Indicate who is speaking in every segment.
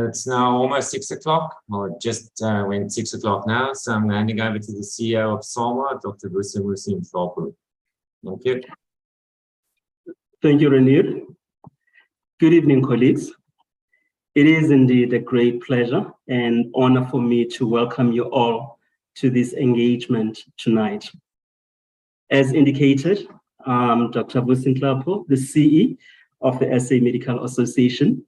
Speaker 1: It's now almost 6 o'clock, or just went 6 o'clock now. So I'm handing over to the CEO of SAMA, Dr. Volker. Thank you.
Speaker 2: Thank you, Renier. Good evening, colleagues. It is indeed a great pleasure and honor for me to welcome you all to this engagement tonight. As indicated, I'm Dr. Mpho, the CE of the SA Medical Association,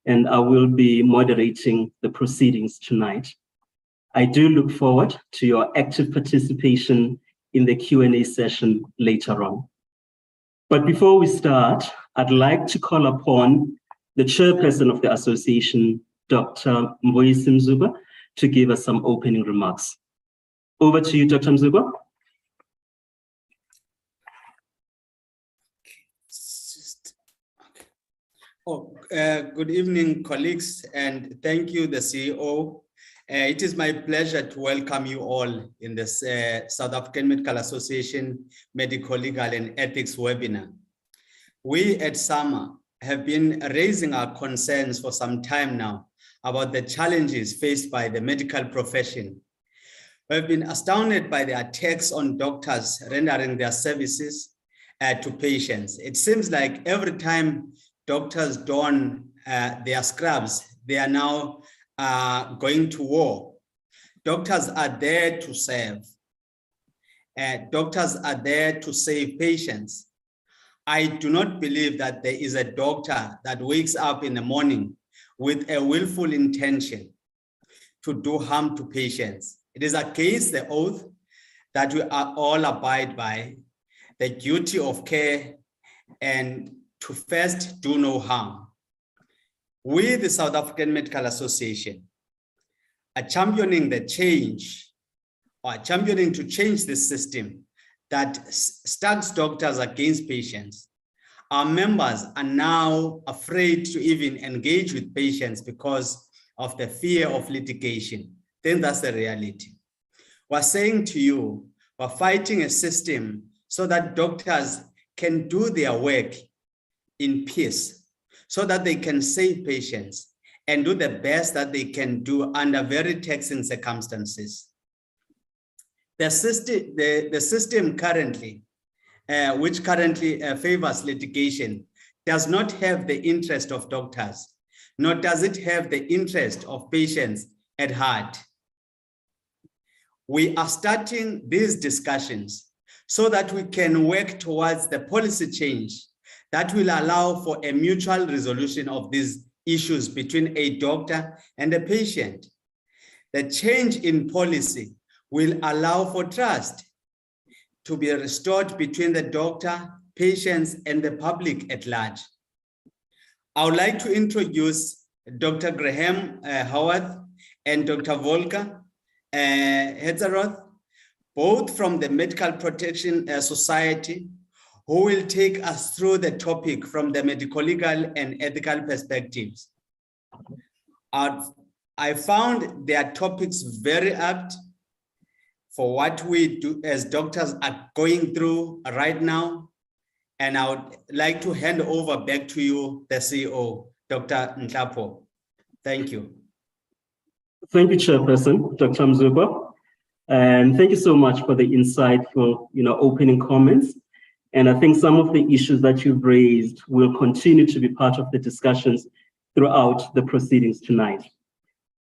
Speaker 2: and I will be moderating the proceedings tonight. I do look forward to your active participation in the Q&A session later on. But before we start, I'd like to call upon the chairperson of the association, Dr. Mzuba, to give us some opening remarks. Over to you, Dr. Mzuba.
Speaker 3: Good evening, colleagues, and thank you, the CEO. It is my pleasure to welcome you all in this South African Medical Association Medico-Legal and Ethics webinar. We at SAMA have been raising our concerns for some time now about the challenges faced by the medical profession. We've been astounded by the attacks on doctors rendering their services to patients. It seems like every time doctors don their scrubs, they are now going to war. Doctors are there to serve. Doctors are there to save patients. I do not believe that there is a doctor that wakes up in the morning with a willful intention to do harm to patients. It is against the oath that we are all abide by, the duty of care, and to first do no harm. We, the South African Medical Association, are championing the change, or championing to change the system that stacks doctors against patients. Our members are now afraid to even engage with patients because of the fear of litigation. Then that's the reality. We're saying to you, we're fighting a system so that doctors can do their work in peace, so that they can save patients and do the best that they can do under very taxing circumstances. The system currently, which currently favors litigation, does not have the interest of doctors, nor does it have the interest of patients at heart. We are starting these discussions so that we can work towards the policy change that will allow for a mutual resolution of these issues between a doctor and a patient. The change in policy will allow for trust to be restored between the doctor, patients, and the public at large. I would like to introduce Dr. Graham Howarth and Dr. Volker Hitzeroth, both from the Medical Protection Society, who will take us through the topic from the medico-legal and ethical perspectives. I found their topics very apt for what we do as doctors are going through right now. And I would like to hand over back to you, the CEO, Dr. Mpho. Thank you.
Speaker 2: Thank you, Chairperson, Dr. Mzuba. And thank you so much for the insightful, opening comments. And I think some of the issues that you've raised will continue to be part of the discussions throughout the proceedings tonight.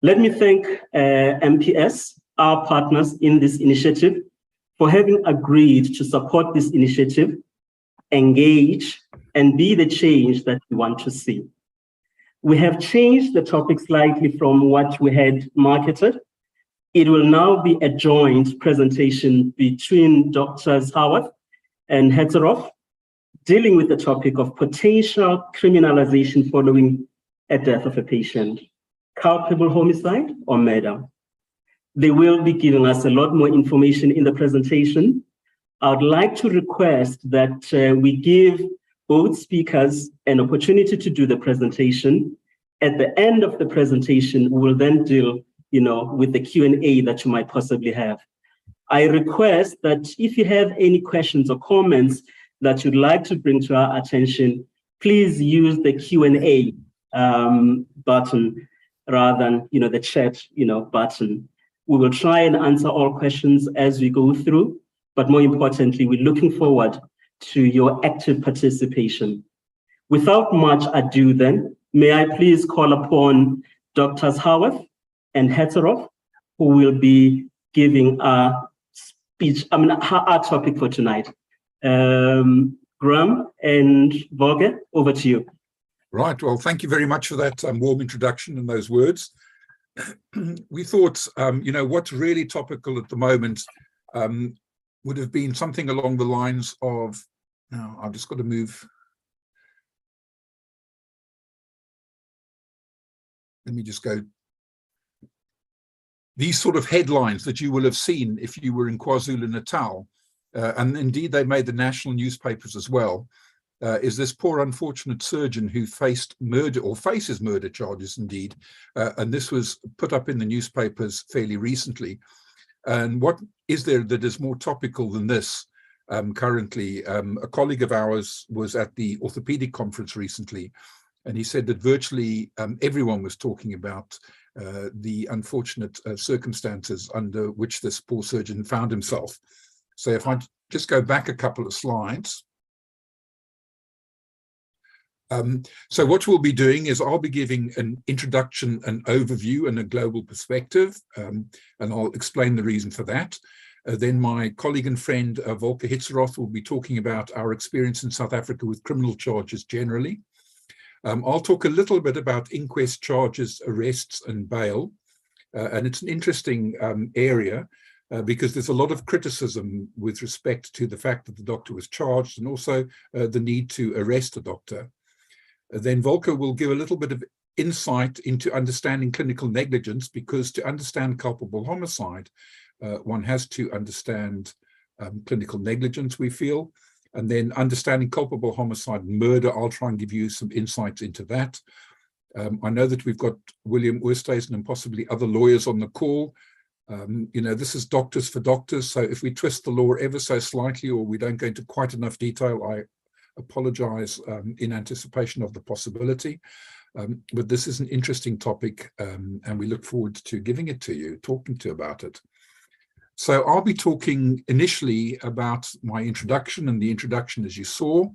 Speaker 2: Let me thank MPS, our partners in this initiative, for having agreed to support this initiative, engage, and be the change that we want to see. We have changed the topic slightly from what we had marketed. It will now be a joint presentation between Drs. Howarth and Hitzeroth, dealing with the topic of potential criminalization following a death of a patient, culpable homicide or murder. They will be giving us a lot more information in the presentation. I would like to request that we give both speakers an opportunity to do the presentation. At the end of the presentation, we will then deal, with the Q&A that you might possibly have. I request that if you have any questions or comments that you'd like to bring to our attention, please use the Q&A button rather than, the chat, button. We will try and answer all questions as we go through, but more importantly, we're looking forward to your active participation. Without much ado then, may I please call upon Drs. Howarth and Hitzeroth, who will be giving our speech, our topic for tonight. Graham and Volker, over to you.
Speaker 4: Right, well, thank you very much for that warm introduction and those words. We thought, what's really topical at the moment would have been something along the lines of, now I've just got to move. Let me just go. These sort of headlines that you will have seen if you were in KwaZulu-Natal, and indeed they made the national newspapers as well, is this poor unfortunate surgeon who faced murder or faces murder charges indeed. And this was put up in the newspapers fairly recently. And what is there that is more topical than this currently? A colleague of ours was at the orthopedic conference recently, and he said that virtually everyone was talking about the unfortunate circumstances under which this poor surgeon found himself. So if I just go back a couple of slides. So what we'll be doing is I'll be giving an introduction, an overview and a global perspective, and I'll explain the reason for that. Then my colleague and friend Volker Hitzeroth will be talking about our experience in South Africa with criminal charges generally. I'll talk a little bit about inquest charges, arrests and bail. And it's an interesting area because there's a lot of criticism with respect to the fact that the doctor was charged and also the need to arrest a doctor. Then Volker will give a little bit of insight into understanding clinical negligence, because to understand culpable homicide, one has to understand clinical negligence, we feel. And then understanding culpable homicide and murder, I'll try and give you some insights into that. I know that we've got William Oosthuizen and possibly other lawyers on the call. This is doctors for doctors, so if we twist the law ever so slightly or we don't go into quite enough detail, I apologize in anticipation of the possibility. But this is an interesting topic and we look forward to giving it to you, talking to you about it. So I'll be talking initially about my introduction, and the introduction, as you saw,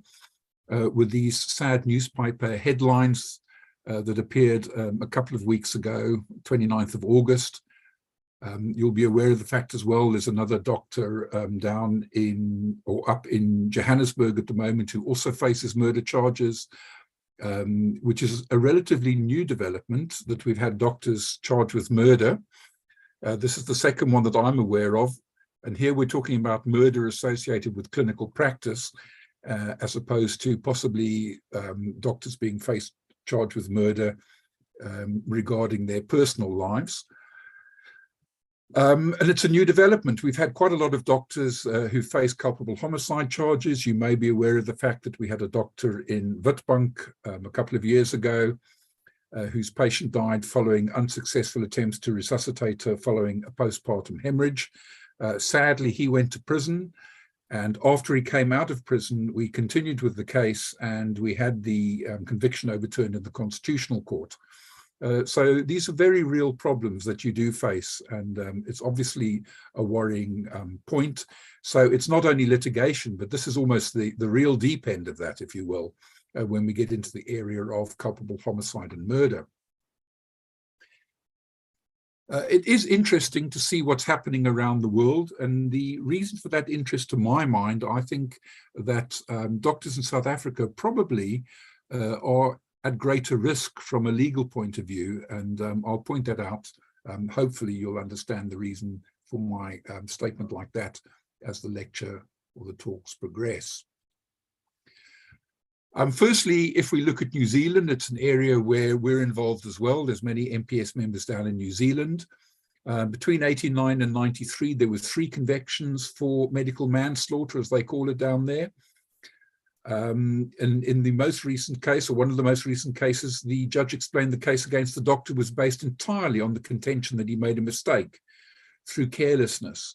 Speaker 4: with these sad newspaper headlines that appeared a couple of weeks ago, 29th of August. You'll be aware of the fact as well, there's another doctor down in or up in Johannesburg at the moment who also faces murder charges, which is a relatively new development that we've had doctors charged with murder. This is the second one that I'm aware of. And here we're talking about murder associated with clinical practice, as opposed to possibly doctors being charged with murder regarding their personal lives. And it's a new development. We've had quite a lot of doctors who face culpable homicide charges. You may be aware of the fact that we had a doctor in Witbank a couple of years ago whose patient died following unsuccessful attempts to resuscitate her following a postpartum hemorrhage. Sadly, he went to prison, and after he came out of prison, we continued with the case and we had the conviction overturned in the Constitutional Court. So these are very real problems that you do face, and it's obviously a worrying point. So it's not only litigation, but this is almost the real deep end of that, if you will, when we get into the area of culpable homicide and murder. It is interesting to see what's happening around the world, and the reason for that interest, to my mind, I think that doctors in South Africa probably are at greater risk from a legal point of view, and I'll point that out. Hopefully you'll understand the reason for my statement like that as the lecture or the talks progress. Firstly, if we look at New Zealand, it's an area where we're involved as well. There's many MPS members down in New Zealand. Between 1989 and 93, there were 3 convictions for medical manslaughter, as they call it down there. And in the most recent case, or one of the most recent cases, the judge explained the case against the doctor was based entirely on the contention that he made a mistake through carelessness.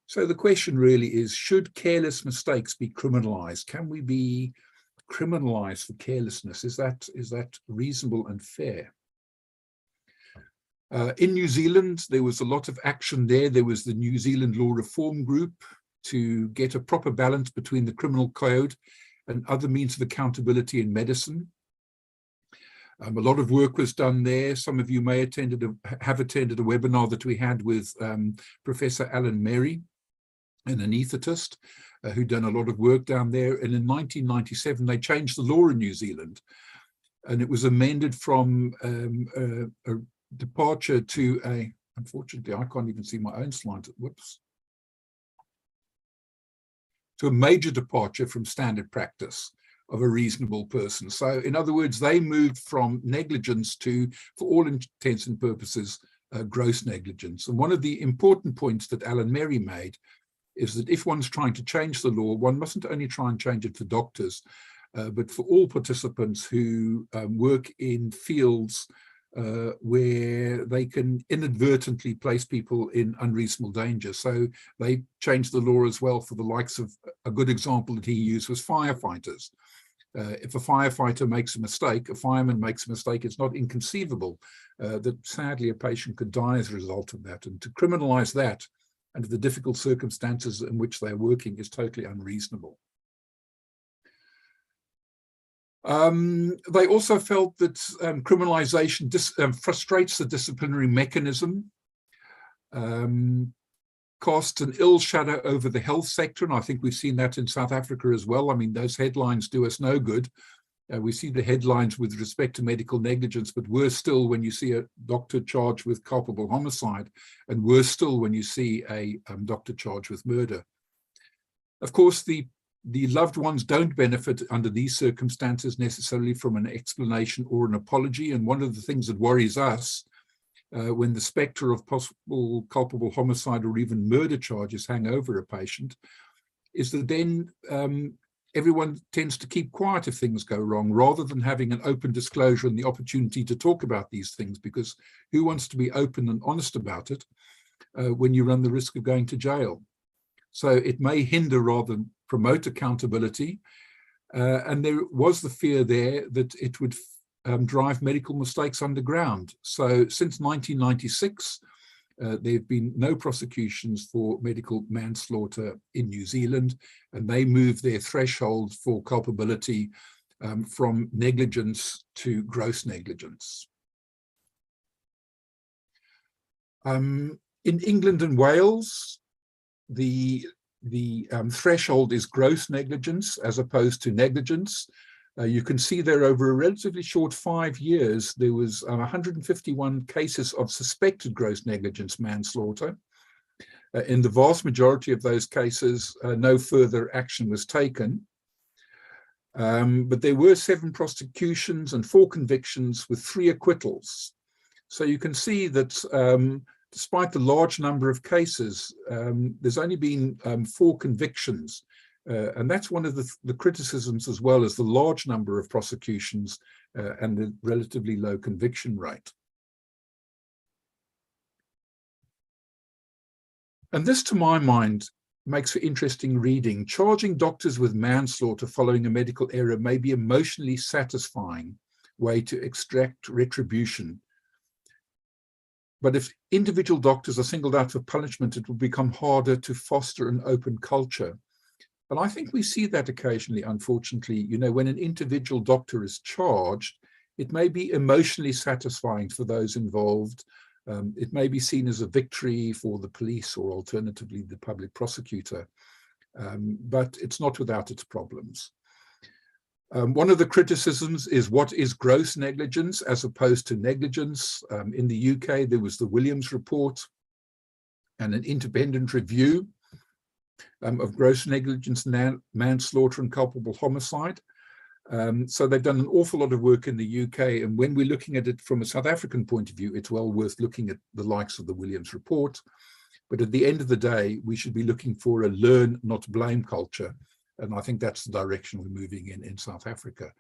Speaker 4: So the question really is, should careless mistakes be criminalized? Can we be criminalized for carelessness? Is that reasonable and fair? In New Zealand, there was a lot of action there. There was the New Zealand Law Reform Group to get a proper balance between the criminal code and other means of accountability in medicine. A lot of work was done there. Some of you may have attended a webinar that we had with Professor Alan Merry, an anaesthetist, who'd done a lot of work down there. And in 1997, they changed the law in New Zealand, and it was amended from a departure to a, unfortunately, I can't even see my own slide, whoops, to a major departure from standard practice of a reasonable person. So in other words, they moved from negligence to, for all intents and purposes, gross negligence. And one of the important points that Alan Merry made is that if one's trying to change the law, one mustn't only try and change it for doctors, but for all participants who work in fields where they can inadvertently place people in unreasonable danger. So they changed the law as well for the likes of, a good example that he used was firefighters. If a firefighter makes a mistake, a fireman makes a mistake, it's not inconceivable that sadly a patient could die as a result of that. And to criminalize that under the difficult circumstances in which they're working is totally unreasonable. They also felt that criminalization frustrates the disciplinary mechanism, casts an ill shadow over the health sector, and I think we've seen that in South Africa as well. I mean, those headlines do us no good. We see the headlines with respect to medical negligence, but worse still when you see a doctor charged with culpable homicide, and worse still when you see a doctor charged with murder. Of course, the loved ones don't benefit under these circumstances necessarily from an explanation or an apology. And one of the things that worries us when the spectre of possible culpable homicide or even murder charges hang over a patient is that then everyone tends to keep quiet if things go wrong, rather than having an open disclosure and the opportunity to talk about these things, because who wants to be open and honest about it when you run the risk of going to jail? So it may hinder rather than promote accountability. And there was the fear there that it would drive medical mistakes underground. So since 1996, there have been no prosecutions for medical manslaughter in New Zealand, and they moved their threshold for culpability from negligence to gross negligence. In England and Wales, the threshold is gross negligence as opposed to negligence. You can see there over a relatively short 5 years, there was 151 cases of suspected gross negligence manslaughter. In the vast majority of those cases, no further action was taken. But there were 7 prosecutions and 4 convictions with 3 acquittals. So you can see that despite the large number of cases, there's only been 4 convictions. And that's one of the criticisms, as well as the large number of prosecutions and the relatively low conviction rate. And this, to my mind, makes for interesting reading. Charging doctors with manslaughter following a medical error may be an emotionally satisfying way to extract retribution. But if individual doctors are singled out for punishment, it will become harder to foster an open culture. And I think we see that occasionally, unfortunately. You know, when an individual doctor is charged, it may be emotionally satisfying for those involved. It may be seen as a victory for the police or alternatively the public prosecutor, but it's not without its problems. One of the criticisms is what is gross negligence as opposed to negligence. In the UK, there was the Williams report and an independent review of gross negligence, manslaughter and culpable homicide. So they've done an awful lot of work in the UK, and when we're looking at it from a South African point of view, it's well worth looking at the likes of the Williams report. But at the end of the day, we should be looking for a learn, not blame culture. And I think that's the direction we're moving in South Africa.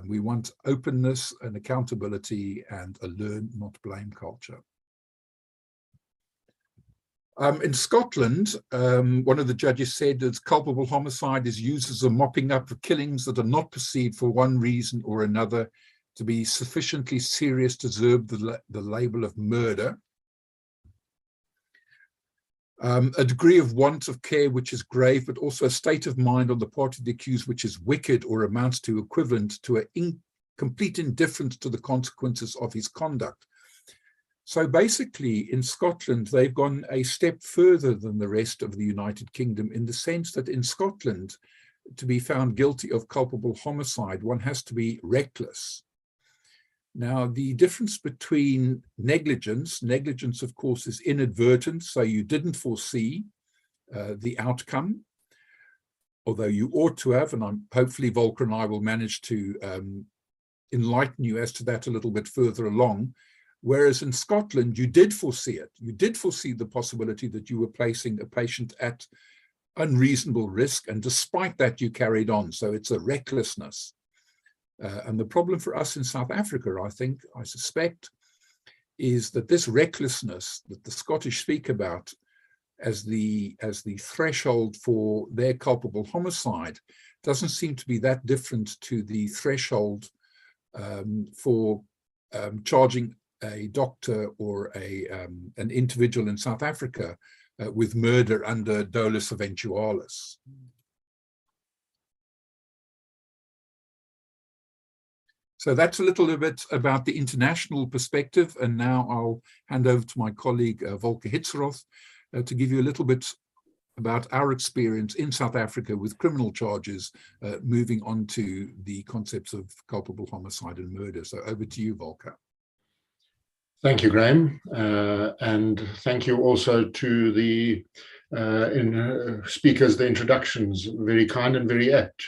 Speaker 4: We want openness and accountability and a learn, not blame culture. In Scotland, one of the judges said that culpable homicide is used as a mopping up of killings that are not perceived for one reason or another to be sufficiently serious to deserve the label of murder. A degree of want of care which is grave, but also a state of mind on the part of the accused which is wicked or amounts to equivalent to a complete indifference to the consequences of his conduct. So basically, in Scotland, they've gone a step further than the rest of the United Kingdom, in the sense that in Scotland, to be found guilty of culpable homicide, one has to be reckless. Now, the difference between negligence, of course, is inadvertent, so you didn't foresee the outcome, although you ought to have, and hopefully Volker and I will manage to enlighten you as to that a little bit further along. Whereas in Scotland, you did foresee it. You did foresee the possibility that you were placing a patient at unreasonable risk, and despite that, you carried on. So it's a recklessness. And the problem for us in South Africa, I suspect, is that this recklessness that the Scottish speak about as the threshold for their culpable homicide doesn't seem to be that different to the threshold for charging a doctor or an individual in South Africa with murder under dolus eventualis. So that's a little bit about the international perspective, and now I'll hand over to my colleague Volker Hitzeroth to give you a little bit about our experience in South Africa with criminal charges, moving on to the concepts of culpable homicide and murder. So over to you, Volker.
Speaker 5: Thank you, Graham, and thank you also to the speakers, the introductions, very kind and very apt.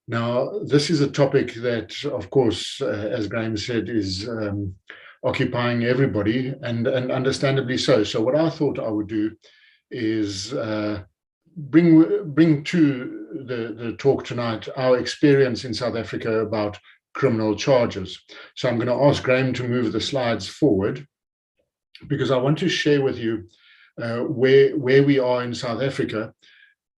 Speaker 5: Now, this is a topic that, of course, as Graham said, is occupying everybody, and understandably so. So what I thought I would do is bring to the talk tonight our experience in South Africa about criminal charges. So I'm going to ask Graham to move the slides forward, because I want to share with you where we are in South Africa,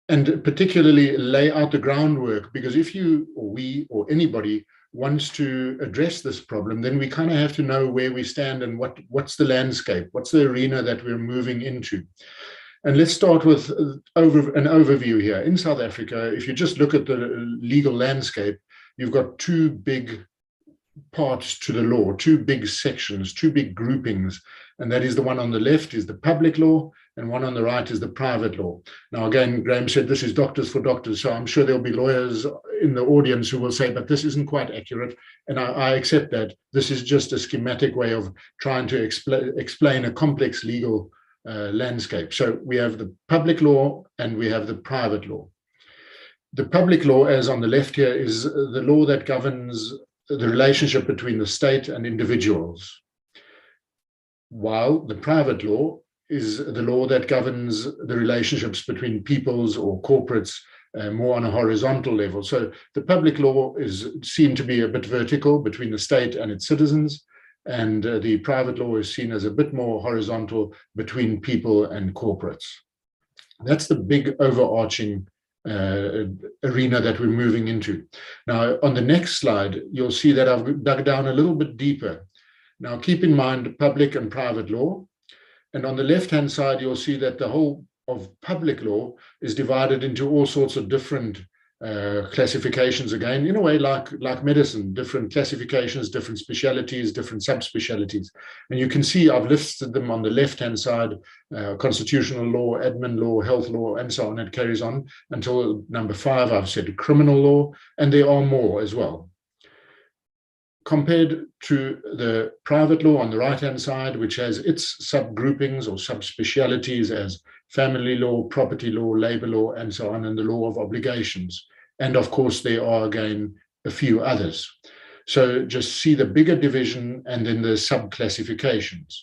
Speaker 5: and particularly lay out the groundwork, because if you or we or anybody wants to address this problem, then we kind of have to know where we stand and what's the landscape, what's the arena that we're moving into. And let's start with an overview here. In South Africa, if you just look at the legal landscape, you've got two big parts to the law, two big sections, two big groupings. And that is, the one on the left is the public law, and one on the right is the private law. Now, again, Graham said this is doctors for doctors, so I'm sure there'll be lawyers in the audience who will say, but this isn't quite accurate. And I accept that. This is just a schematic way of trying to explain a complex legal landscape. So we have the public law and we have the private law. The public law, as on the left here, is the law that governs the relationship between the state and individuals, while the private law is the law that governs the relationships between peoples or corporates more on a horizontal level. So the public law is seen to be a bit vertical between the state and its citizens, and the private law is seen as a bit more horizontal between people and corporates. That's the big overarching arena that we're moving into. Now, on the next slide, you'll see that I've dug down a little bit deeper. Now, keep in mind public and private law. And on the left-hand side, you'll see that the whole of public law is divided into all sorts of different classifications, again, in a way like medicine, different classifications, different specialities, different subspecialties. And you can see I've listed them on the left-hand side: constitutional law, admin law, health law, and so on. It carries on until number 5, I've said criminal law, and there are more as well. Compared to the private law on the right-hand side, which has its subgroupings or subspecialties as family law, property law, labor law, and so on, and the law of obligations. And of course, there are, again, a few others. So just see the bigger division and then the subclassifications.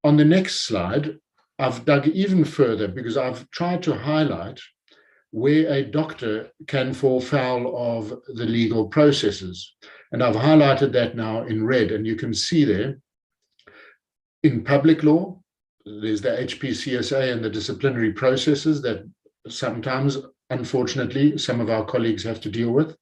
Speaker 5: On the next slide, I've dug even further, because I've tried to highlight where a doctor can fall foul of the legal processes. And I've highlighted that now in red, and you can see there, in public law, there's the HPCSA and the disciplinary processes that sometimes, unfortunately, some of our colleagues have to deal with.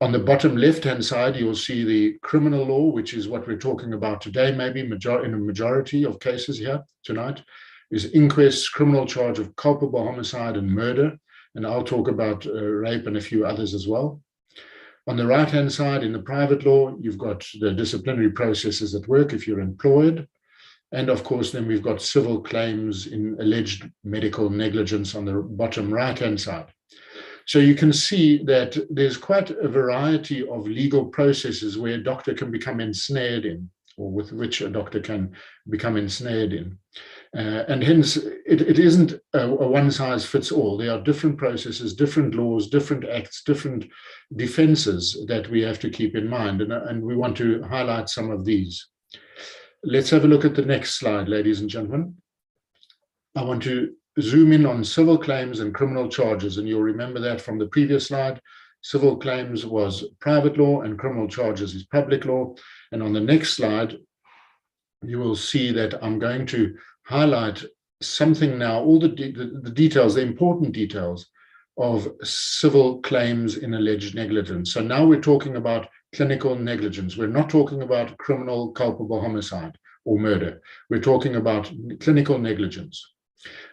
Speaker 5: On the bottom left-hand side, you'll see the criminal law, which is what we're talking about today, maybe in a majority of cases here tonight, is inquests, criminal charge of culpable homicide and murder. And I'll talk about rape and a few others as well. On the right-hand side, in the private law, you've got the disciplinary processes at work if you're employed. And of course, then we've got civil claims in alleged medical negligence on the bottom right-hand side. So you can see that there's quite a variety of legal processes where a doctor can become ensnared in, or with which a doctor can become ensnared in. And hence, it isn't a one-size-fits-all. There are different processes, different laws, different acts, different defenses that we have to keep in mind. And we want to highlight some of these. Let's have a look at the next slide, ladies and gentlemen. I want to zoom in on civil claims and criminal charges. And you'll remember that from the previous slide. Civil claims was private law and criminal charges is public law. And on the next slide, you will see that I'm going to highlight something now, all the details, the important details of civil claims in alleged negligence. So now we're talking about clinical negligence. We're not talking about criminal culpable homicide or murder. We're talking about clinical negligence.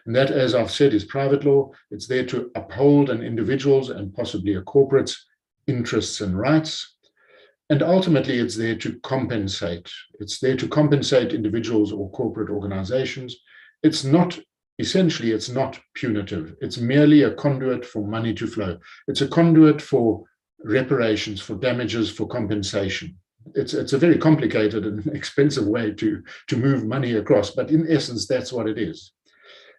Speaker 5: And that, as I've said, is private law. It's there to uphold an individual's and possibly a corporate's interests and rights. And ultimately, it's there to compensate. It's there to compensate individuals or corporate organizations. It's not, essentially, it's not punitive. It's merely a conduit for money to flow. It's a conduit for reparations, for damages, for compensation. It's a very complicated and expensive way to move money across, but in essence, that's what it is.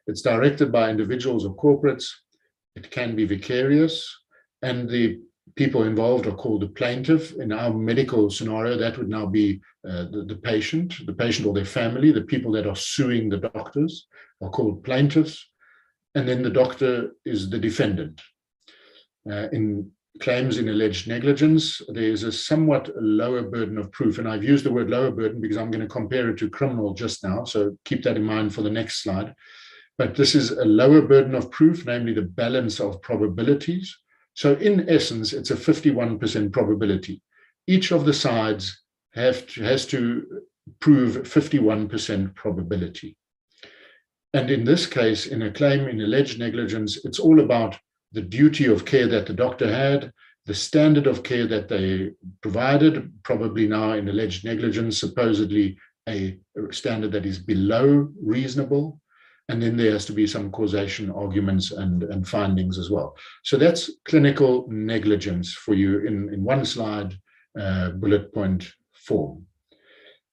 Speaker 5: It's directed by individuals or corporates. It can be vicarious, and the people involved are called the plaintiff. In our medical scenario, that would now be the patient or their family. The people that are suing the doctors are called plaintiffs, and then the doctor is the defendant. In claims in alleged negligence, there's a somewhat lower burden of proof, and I've used the word lower burden because I'm going to compare it to criminal just now, so keep that in mind for the next slide. But this is a lower burden of proof, namely the balance of probabilities. So in essence, it's a 51% probability. Each of the sides has to prove 51% probability. And in this case, in a claim in alleged negligence, it's all about the duty of care that the doctor had, the standard of care that they provided, probably now in alleged negligence, supposedly a standard that is below reasonable. And then there has to be some causation arguments and findings as well. So that's clinical negligence for you in one slide, bullet point form.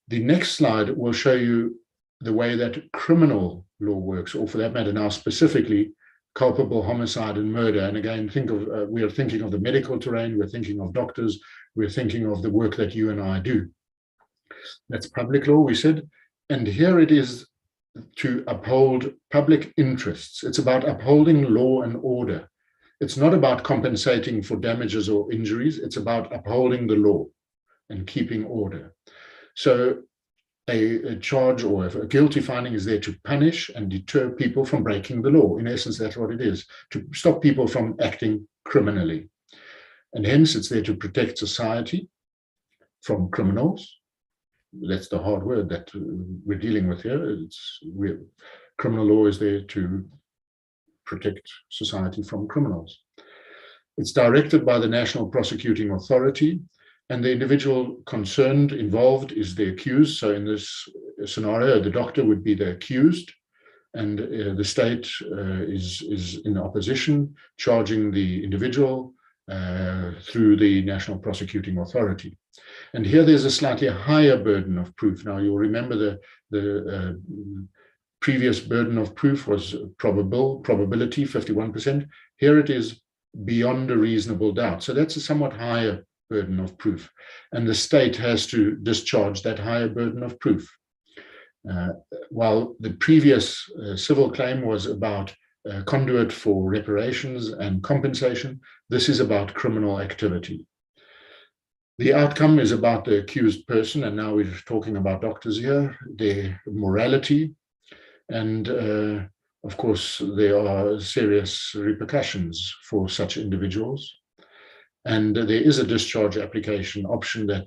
Speaker 5: The next slide will show you the way that criminal law works, or for that matter now specifically, culpable homicide and murder. And again, we are thinking of the medical terrain, we're thinking of doctors, we're thinking of the work that you and I do. That's public law, we said. And here it is to uphold public interests. It's about upholding law and order. It's not about compensating for damages or injuries. It's about upholding the law and keeping order. So a charge or a guilty finding is there to punish and deter people from breaking the law. In essence, that's what it is, to stop people from acting criminally. And hence, it's there to protect society from criminals. That's the hard word that we're dealing with here. Criminal law is there to protect society from criminals. It's directed by the National Prosecuting Authority, and the individual concerned, involved, is the accused. So in this scenario, the doctor would be the accused, and the state is in opposition, charging the individual through the National Prosecuting Authority. And here there's a slightly higher burden of proof. Now you'll remember the previous burden of proof was probability, 51%. Here it is beyond a reasonable doubt. So that's a somewhat higher burden of proof. And the state has to discharge that higher burden of proof. While the previous civil claim was about conduit for reparations and compensation, this is about criminal activity. The outcome is about the accused person, and now we're talking about doctors here, their morality, and of course there are serious repercussions for such individuals. And there is a discharge application option that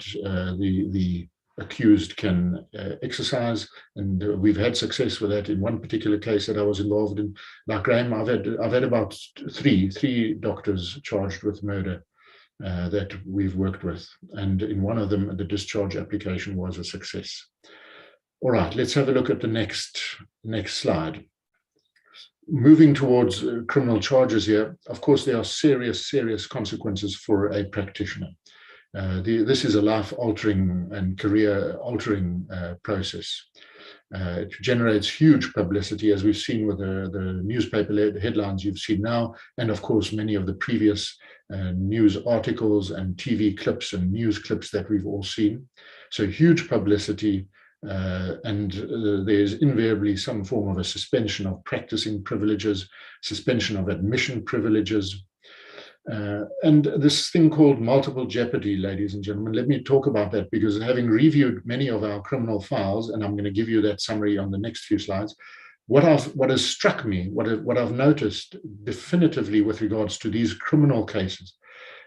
Speaker 5: the accused can exercise, and we've had success with that in one particular case that I was involved in. Like Graham, I've had about three doctors charged with murder that we've worked with, and in one of them the discharge application was a success. All right, let's have a look at the next slide. Moving towards criminal charges here, of course there are serious consequences for a practitioner. This is a life-altering and career-altering process. It generates huge publicity, as we've seen with the newspaper headlines you've seen now, and of course many of the previous news articles and TV clips and news clips that we've all seen. So huge publicity, and there's invariably some form of a suspension of practicing privileges, suspension of admission privileges, and this thing called multiple jeopardy, ladies and gentlemen. Let me talk about that, because having reviewed many of our criminal files, and I'm going to give you that summary on the next few slides, what has struck me, what I've noticed definitively with regards to these criminal cases,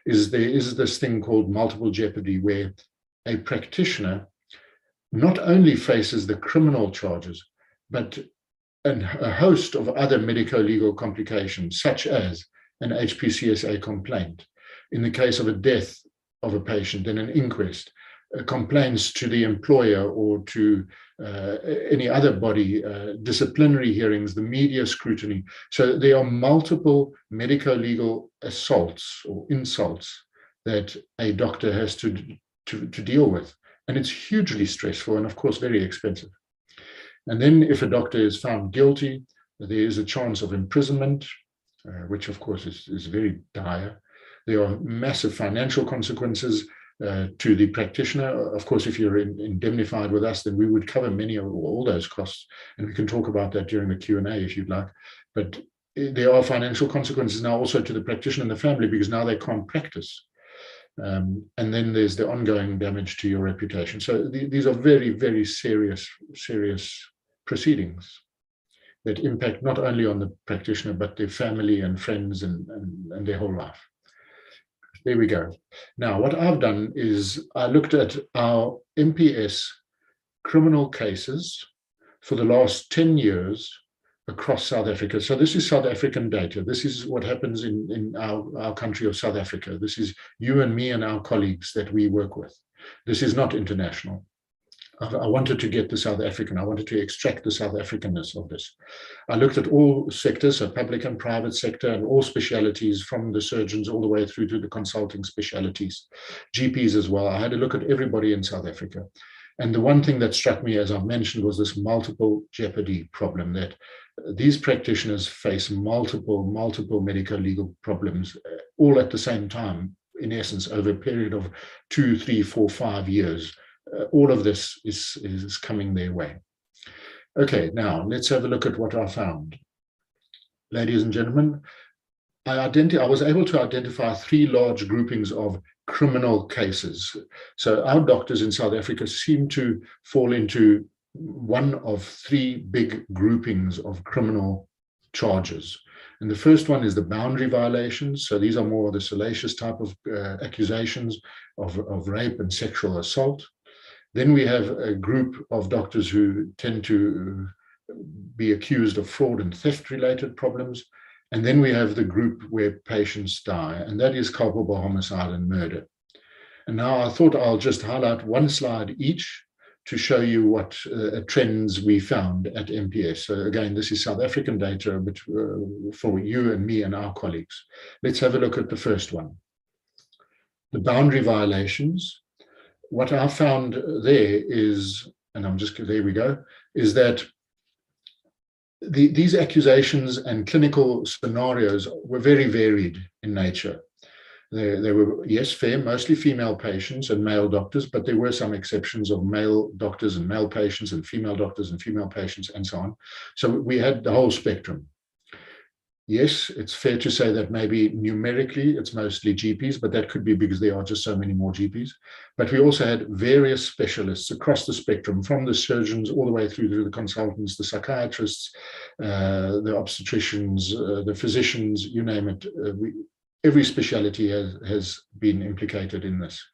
Speaker 5: is there is this thing called multiple jeopardy, where a practitioner not only faces the criminal charges, but a host of other medico-legal complications, such as an HPCSA complaint. In the case of a death of a patient, in an inquest, complaints to the employer or to any other body, disciplinary hearings, the media scrutiny. So there are multiple medico-legal assaults or insults that a doctor has to deal with. And it's hugely stressful and, of course, very expensive. And then if a doctor is found guilty, there is a chance of imprisonment, which of course is very dire. There are massive financial consequences to the practitioner. Of course, if you're indemnified with us, then we would cover many of all those costs, and we can talk about that during the Q&A if you'd like. But there are financial consequences now also to the practitioner and the family, because now they can't practice. And then there's the ongoing damage to your reputation. So these are very serious proceedings that impact not only on the practitioner, but their family and friends and their whole life. There we go. Now, what I've done is I looked at our MPS criminal cases for the last 10 years across South Africa. So this is South African data. This is what happens in our country of South Africa. This is you and me and our colleagues that we work with. This is not international. I wanted to get the South African. I wanted to extract the South Africanness of this. I looked at all sectors, so public and private sector, and all specialities, from the surgeons all the way through to the consulting specialities, GPs as well. I had a look at everybody in South Africa. And the one thing that struck me, as I've mentioned, was this multiple jeopardy problem, that these practitioners face multiple medico-legal problems all at the same time, in essence, over a period of 2, 3, 4, 5 years. All of this is coming their way. Okay, now let's have a look at what I found. Ladies and gentlemen, I was able to identify 3 large groupings of criminal cases. So our doctors in South Africa seem to fall into one of 3 big groupings of criminal charges. And the first one is the boundary violations. So these are more of the salacious type of accusations of rape and sexual assault. Then we have a group of doctors who tend to be accused of fraud and theft related problems. And then we have the group where patients die, and that is culpable homicide and murder. And now I thought I'll just highlight one slide each to show you what trends we found at MPS. So again, this is South African data, but for you and me and our colleagues. Let's have a look at the first one. The boundary violations. What I found there is, and there we go, is that these accusations and clinical scenarios were very varied in nature. They were, yes, mostly female patients and male doctors, but there were some exceptions of male doctors and male patients and female doctors and female patients and so on. So we had the whole spectrum. Yes, it's fair to say that maybe numerically it's mostly GPs, but that could be because there are just so many more GPs. But we also had various specialists across the spectrum, from the surgeons all the way through to the consultants, the psychiatrists, the obstetricians, the physicians, you name it. Every specialty has been implicated in this.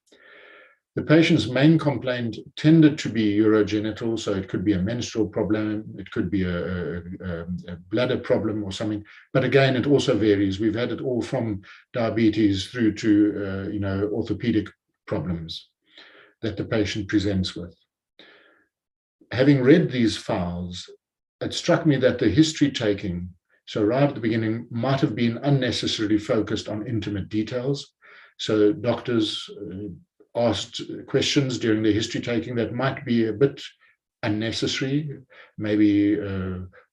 Speaker 5: The patient's main complaint tended to be urogenital, so it could be a menstrual problem, it could be a bladder problem or something. But again, it also varies. We've had it all from diabetes through to orthopedic problems that the patient presents with. Having read these files, it struck me that the history taking, so right at the beginning, might have been unnecessarily focused on intimate details. So doctors asked questions during the history taking that might be a bit unnecessary, maybe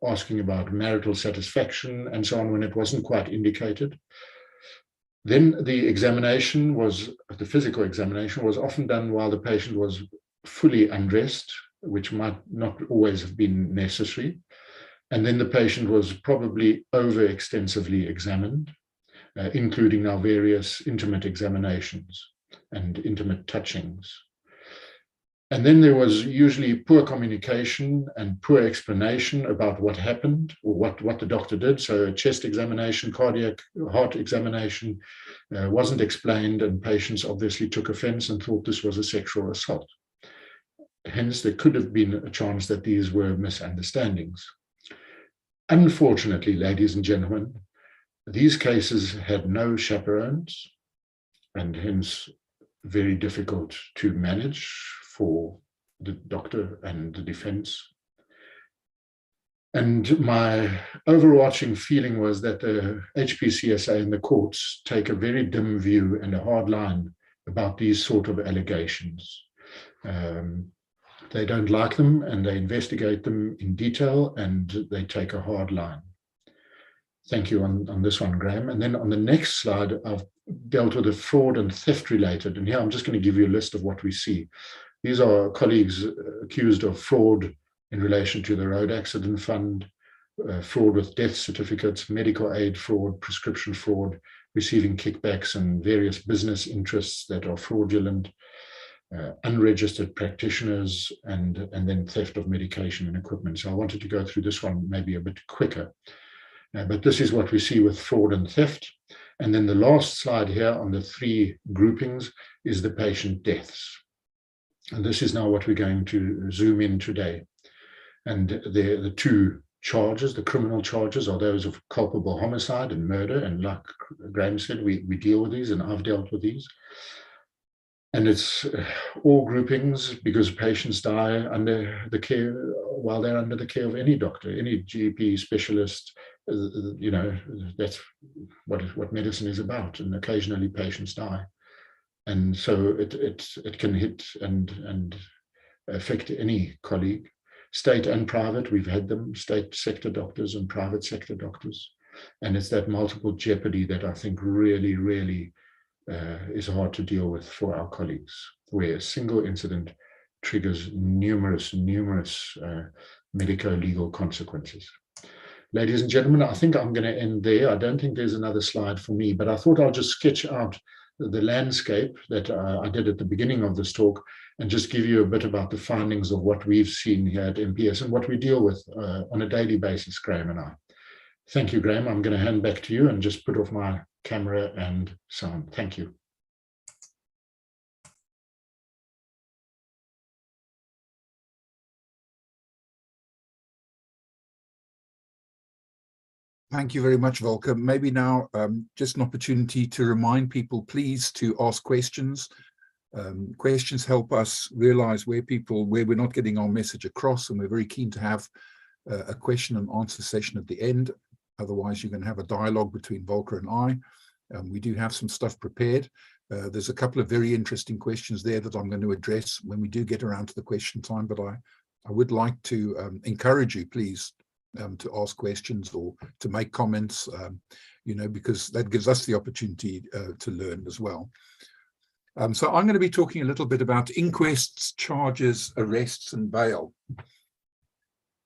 Speaker 5: asking about marital satisfaction and so on when it wasn't quite indicated. Then the examination was, the physical examination was often done while the patient was fully undressed, which might not always have been necessary. And then the patient was probably over extensively examined, including now various intimate examinations and intimate touchings. And then there was usually poor communication and poor explanation about what happened or what the doctor did. So a chest examination, cardiac, heart examination wasn't explained, and patients obviously took offense and thought this was a sexual assault. Hence, there could have been a chance that these were misunderstandings. Unfortunately, ladies and gentlemen, these cases had no chaperones, and hence very difficult to manage for the doctor and the defense. And my overarching feeling was that the HPCSA and the courts take a very dim view and a hard line about these sort of allegations. They don't like them, and they investigate them in detail, and they take a hard line. Thank you on this one, Graham. And then on the next slide, I've dealt with the fraud and theft related. And here I'm just going to give you a list of what we see. These are colleagues accused of fraud in relation to the road accident fund, fraud with death certificates, medical aid fraud, prescription fraud, receiving kickbacks and various business interests that are fraudulent, unregistered practitioners, and then theft of medication and equipment. So I wanted to go through this one maybe a bit quicker. But this is what we see with fraud and theft. And then the last slide here on the three groupings is the patient deaths. And this is now what we're going to zoom in today. And the two charges, the criminal charges, are those of culpable homicide and murder. And like Graham said, we deal with these, and I've dealt with these. And it's all groupings because patients die under the care, while they're under the care of any doctor, any GP specialist. That's what medicine is about. And occasionally patients die. And so it can hit and affect any colleague, state and private. We've had them, state sector doctors and private sector doctors. And it's that multiple jeopardy that I think really, really is hard to deal with for our colleagues, where a single incident triggers numerous medico-legal consequences. Ladies and gentlemen, I think I'm going to end there. I don't think there's another slide for me, but I thought I'll just sketch out the landscape that I did at the beginning of this talk and just give you a bit about the findings of what we've seen here at MPS and what we deal with on a daily basis, Graham and I. Thank you, Graham. I'm going to hand back to you and just put off my camera and sound. Thank you.
Speaker 4: Thank you very much, Volker. Maybe now just an opportunity to remind people, please, to ask questions. Questions help us realize where we're not getting our message across, and we're very keen to have a question and answer session at the end. Otherwise, you're going to have a dialogue between Volker and I. We do have some stuff prepared. There's a couple of very interesting questions there that I'm going to address when we do get around to the question time, but I would like to encourage you, please, to ask questions or to make comments, because that gives us the opportunity to learn as well. So I'm going to be talking a little bit about inquests, charges, arrests, and bail.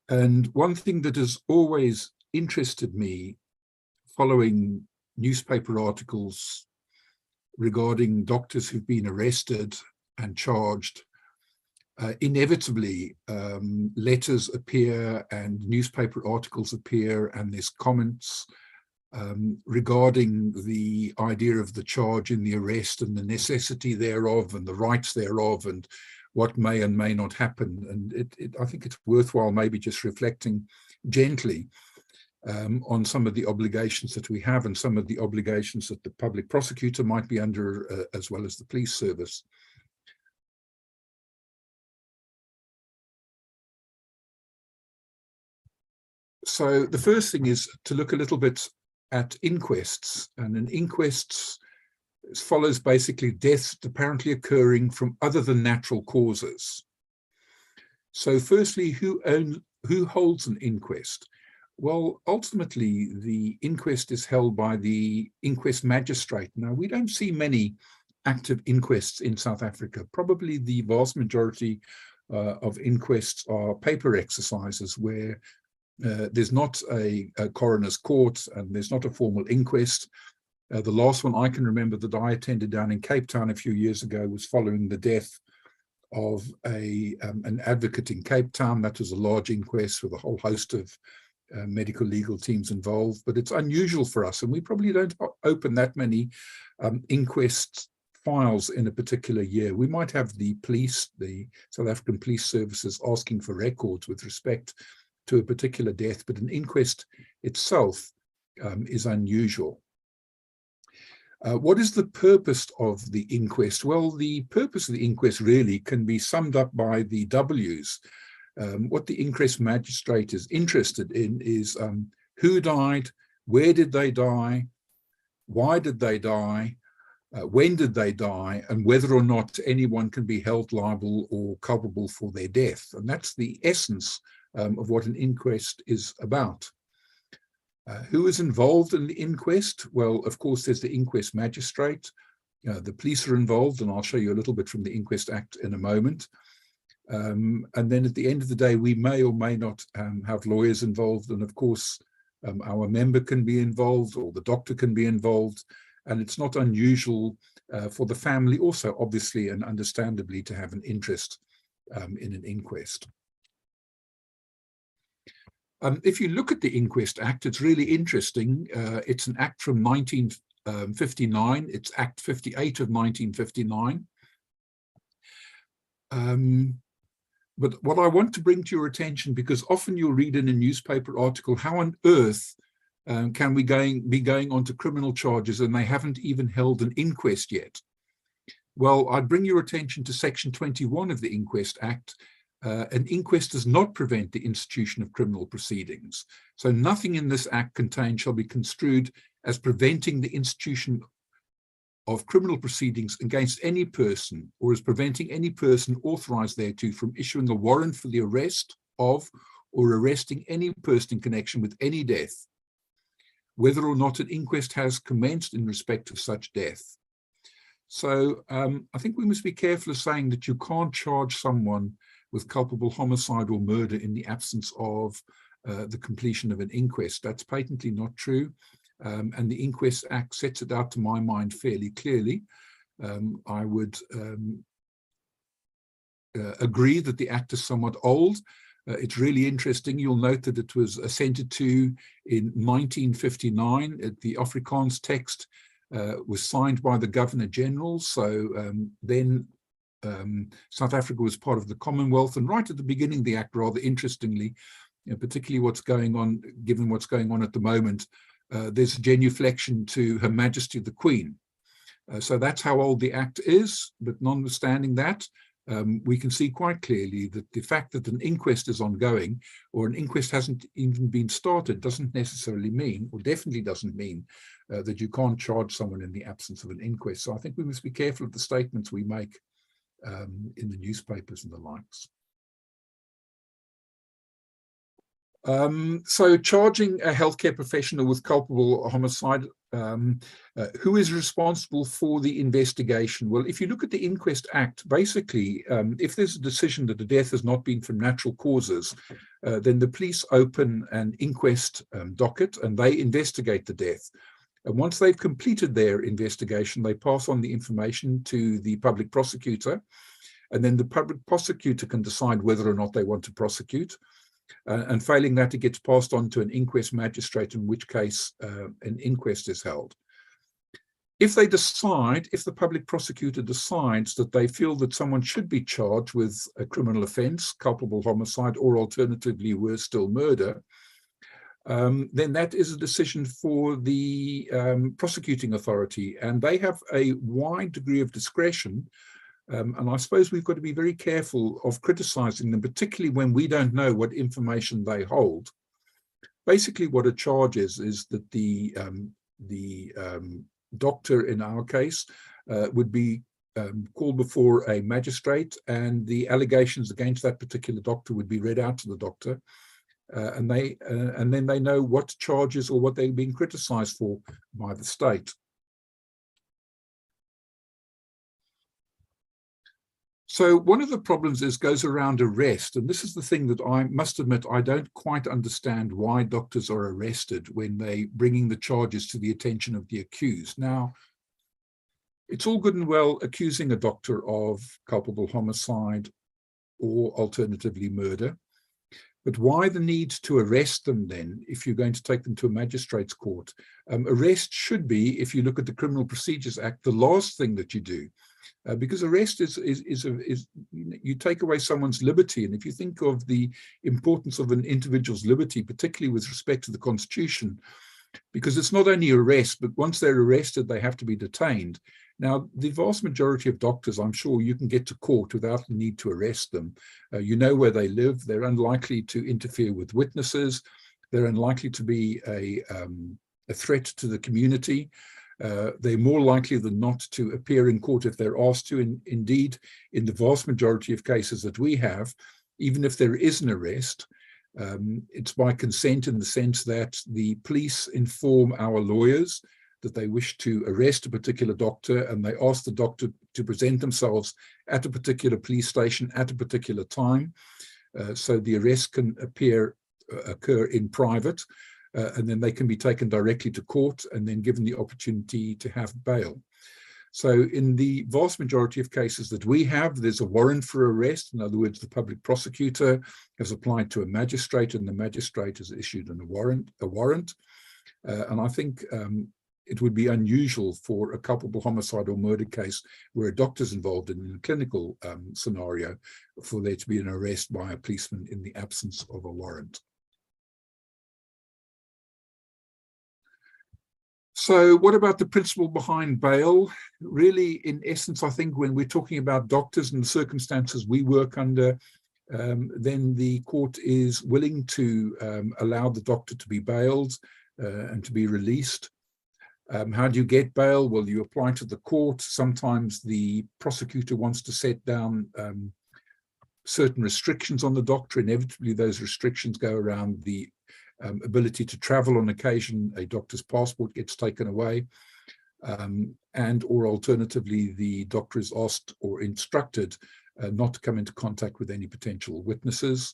Speaker 4: And one thing that has always interested me following newspaper articles regarding doctors who've been arrested and charged, inevitably letters appear and newspaper articles appear, and there's comments regarding the idea of the charge in the arrest and the necessity thereof and the rights thereof and what may and may not happen. And I think it's worthwhile maybe just reflecting gently on some of the obligations that we have and some of the obligations that the public prosecutor might be under, as well as the police service. So the first thing is to look a little bit at inquests, and an inquest follows basically deaths apparently occurring from other than natural causes. So firstly, who holds an inquest? Well, ultimately, the inquest is held by the inquest magistrate. Now, we don't see many active inquests in South Africa. Probably the vast majority of inquests are paper exercises where there's not a coroner's court and there's not a formal inquest. The last one I can remember that I attended down in Cape Town a few years ago was following the death of an advocate in Cape Town. That was a large inquest with a whole host of medico-legal teams involved, but it's unusual for us, and we probably don't open that many inquest files in a particular year. We might have the police, the South African Police Services, asking for records with respect to a particular death, but an inquest itself is unusual. What is the purpose of the inquest? Well, the purpose of the inquest really can be summed up by the W's. What the inquest magistrate is interested in is who died, where did they die, why did they die, when did they die, and whether or not anyone can be held liable or culpable for their death. And that's the essence of what an inquest is about. Who is involved in the inquest? Well, of course, there's the inquest magistrate. The police are involved, and I'll show you a little bit from the Inquest Act in a moment. And then at the end of the day, we may or may not have lawyers involved. And of course, our member can be involved or the doctor can be involved. And it's not unusual for the family also, obviously and understandably, to have an interest in an inquest. If you look at the Inquest Act, it's really interesting. It's an act from 1959. It's Act 58 of 1959. But what I want to bring to your attention, because often you'll read in a newspaper article, how on earth can we be going on to criminal charges and they haven't even held an inquest yet? Well, I'd bring your attention to Section 21 of the Inquest Act. An inquest does not prevent the institution of criminal proceedings. So nothing in this act contained shall be construed as preventing the institution of criminal proceedings against any person or as preventing any person authorized thereto from issuing a warrant for the arrest of or arresting any person in connection with any death, whether or not an inquest has commenced in respect of such death. So I think we must be careful of saying that you can't charge someone with culpable homicide or murder in the absence of the completion of an inquest. That's patently not true. And the Inquest Act sets it out, to my mind, fairly clearly. I would agree that the Act is somewhat old. It's really interesting. You'll note that it was assented to in 1959. The Afrikaans text was signed by the Governor General. So then South Africa was part of the Commonwealth, and right at the beginning of the Act, rather interestingly, particularly what's going on, given what's going on at the moment, there's a genuflection to Her Majesty the Queen. So that's how old the Act is, but notwithstanding that, we can see quite clearly that the fact that an inquest is ongoing or an inquest hasn't even been started doesn't necessarily mean, or definitely doesn't mean, that you can't charge someone in the absence of an inquest. So I think we must be careful of the statements we make in the newspapers and the likes. So charging a healthcare professional with culpable homicide, who is responsible for the investigation? Well, if you look at the Inquest Act, basically, if there's a decision that the death has not been from natural causes, then the police open an inquest docket and they investigate the death. And once they've completed their investigation, they pass on the information to the public prosecutor, and then the public prosecutor can decide whether or not they want to prosecute. and failing that, it gets passed on to an inquest magistrate, in which case an inquest is held. If they decide, if the public prosecutor decides that they feel that someone should be charged with a criminal offence, culpable homicide, or alternatively worse still murder, then that is a decision for the prosecuting authority, and they have a wide degree of discretion. And I suppose we've got to be very careful of criticising them, particularly when we don't know what information they hold. Basically, what a charge is that the doctor, in our case, would be called before a magistrate, and the allegations against that particular doctor would be read out to the doctor, and then they know what charges or what they're being criticised for by the state. So one of the problems goes around arrest, and this is the thing that I must admit I don't quite understand, why doctors are arrested when they're bringing the charges to the attention of the accused. Now, it's all good and well accusing a doctor of culpable homicide or alternatively murder, but why the need to arrest them then if you're going to take them to a magistrate's court? Arrest should be, if you look at the Criminal Procedures Act, the last thing that you do. Because arrest is you take away someone's liberty, and if you think of the importance of an individual's liberty, particularly with respect to the Constitution, because it's not only arrest, but once they're arrested, they have to be detained. Now, the vast majority of doctors, I'm sure you can get to court without the need to arrest them. You know where they live. They're unlikely to interfere with witnesses. They're unlikely to be a threat to the community. They're more likely than not to appear in court if they're asked to. Indeed, in the vast majority of cases that we have, even if there is an arrest, it's by consent, in the sense that the police inform our lawyers that they wish to arrest a particular doctor, and they ask the doctor to present themselves at a particular police station at a particular time. So the arrest can occur in private. And then they can be taken directly to court and then given the opportunity to have bail. So in the vast majority of cases that we have, there's a warrant for arrest. In other words, the public prosecutor has applied to a magistrate, and the magistrate has issued a warrant. And I think it would be unusual for a culpable homicide or murder case where a doctor's involved in a clinical scenario for there to be an arrest by a policeman in the absence of a warrant. So what about the principle behind bail? Really, in essence, I think when we're talking about doctors and the circumstances we work under, then the court is willing to allow the doctor to be bailed and to be released. How do you get bail? Well, you apply to the court. Sometimes the prosecutor wants to set down certain restrictions on the doctor. Inevitably, those restrictions go around the ability to travel. On occasion, a doctor's passport gets taken away, and or alternatively, the doctor is asked or instructed not to come into contact with any potential witnesses.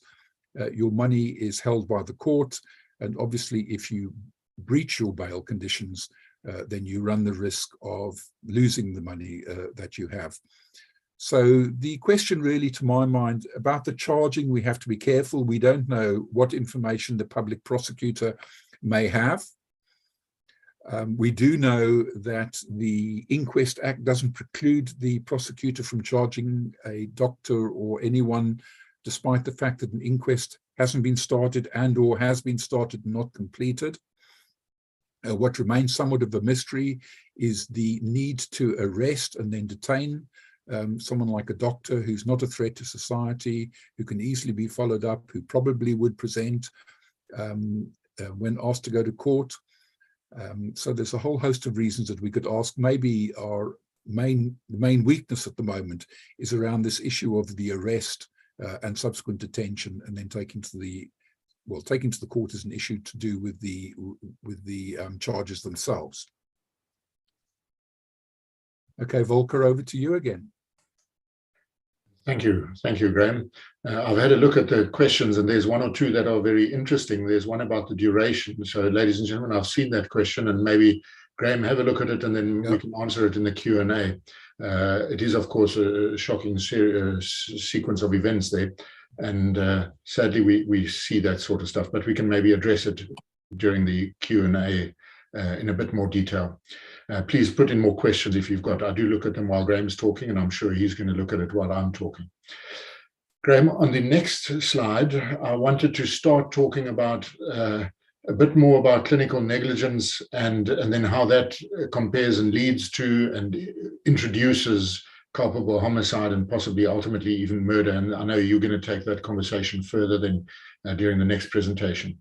Speaker 4: Your money is held by the court, and obviously if you breach your bail conditions, then you run the risk of losing the money that you have. So the question really, to my mind, about the charging, we have to be careful. We don't know what information the public prosecutor may have. We do know that the Inquest Act doesn't preclude the prosecutor from charging a doctor or anyone, despite the fact that an inquest hasn't been started and or has been started and not completed. What remains somewhat of a mystery is the need to arrest and then detain someone like a doctor who's not a threat to society, who can easily be followed up, who probably would present when asked to go to court. So there's a whole host of reasons that we could ask. Maybe our main weakness at the moment is around this issue of the arrest and subsequent detention, and then taking to the court is an issue to do with the charges themselves. Okay, Volker, over to you again.
Speaker 5: Thank you, Graham. I've had a look at the questions, and there's one or two that are very interesting. There's one about the duration. So, ladies and gentlemen, I've seen that question, and maybe Graham, have a look at it, and then we can answer it in the Q&A. It is, of course, a shocking sequence of events there. And sadly, we see that sort of stuff, but we can maybe address it during the Q&A in a bit more detail. Please put in more questions if you've got. I do look at them while Graham's talking, and I'm sure he's going to look at it while I'm talking. Graham, on the next slide, I wanted to start talking about a bit more about clinical negligence and then how that compares and leads to and introduces culpable homicide and possibly ultimately even murder. And I know you're going to take that conversation further then during the next presentation.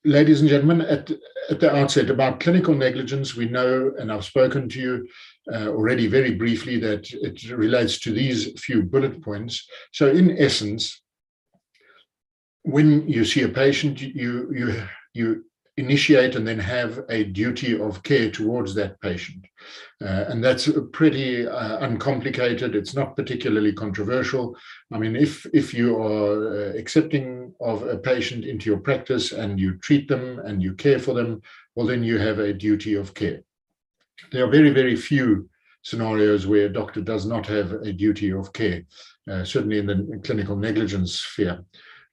Speaker 5: Ladies and gentlemen, at the outset about clinical negligence, we know, and I've spoken to you already very briefly, that it relates to these few bullet points. So in essence, when you see a patient, you initiate and then have a duty of care towards that patient. And that's pretty uncomplicated. It's not particularly controversial. I mean, if you are accepting of a patient into your practice and you treat them and you care for them, well, then you have a duty of care. There are very, very few scenarios where a doctor does not have a duty of care, certainly in the clinical negligence sphere.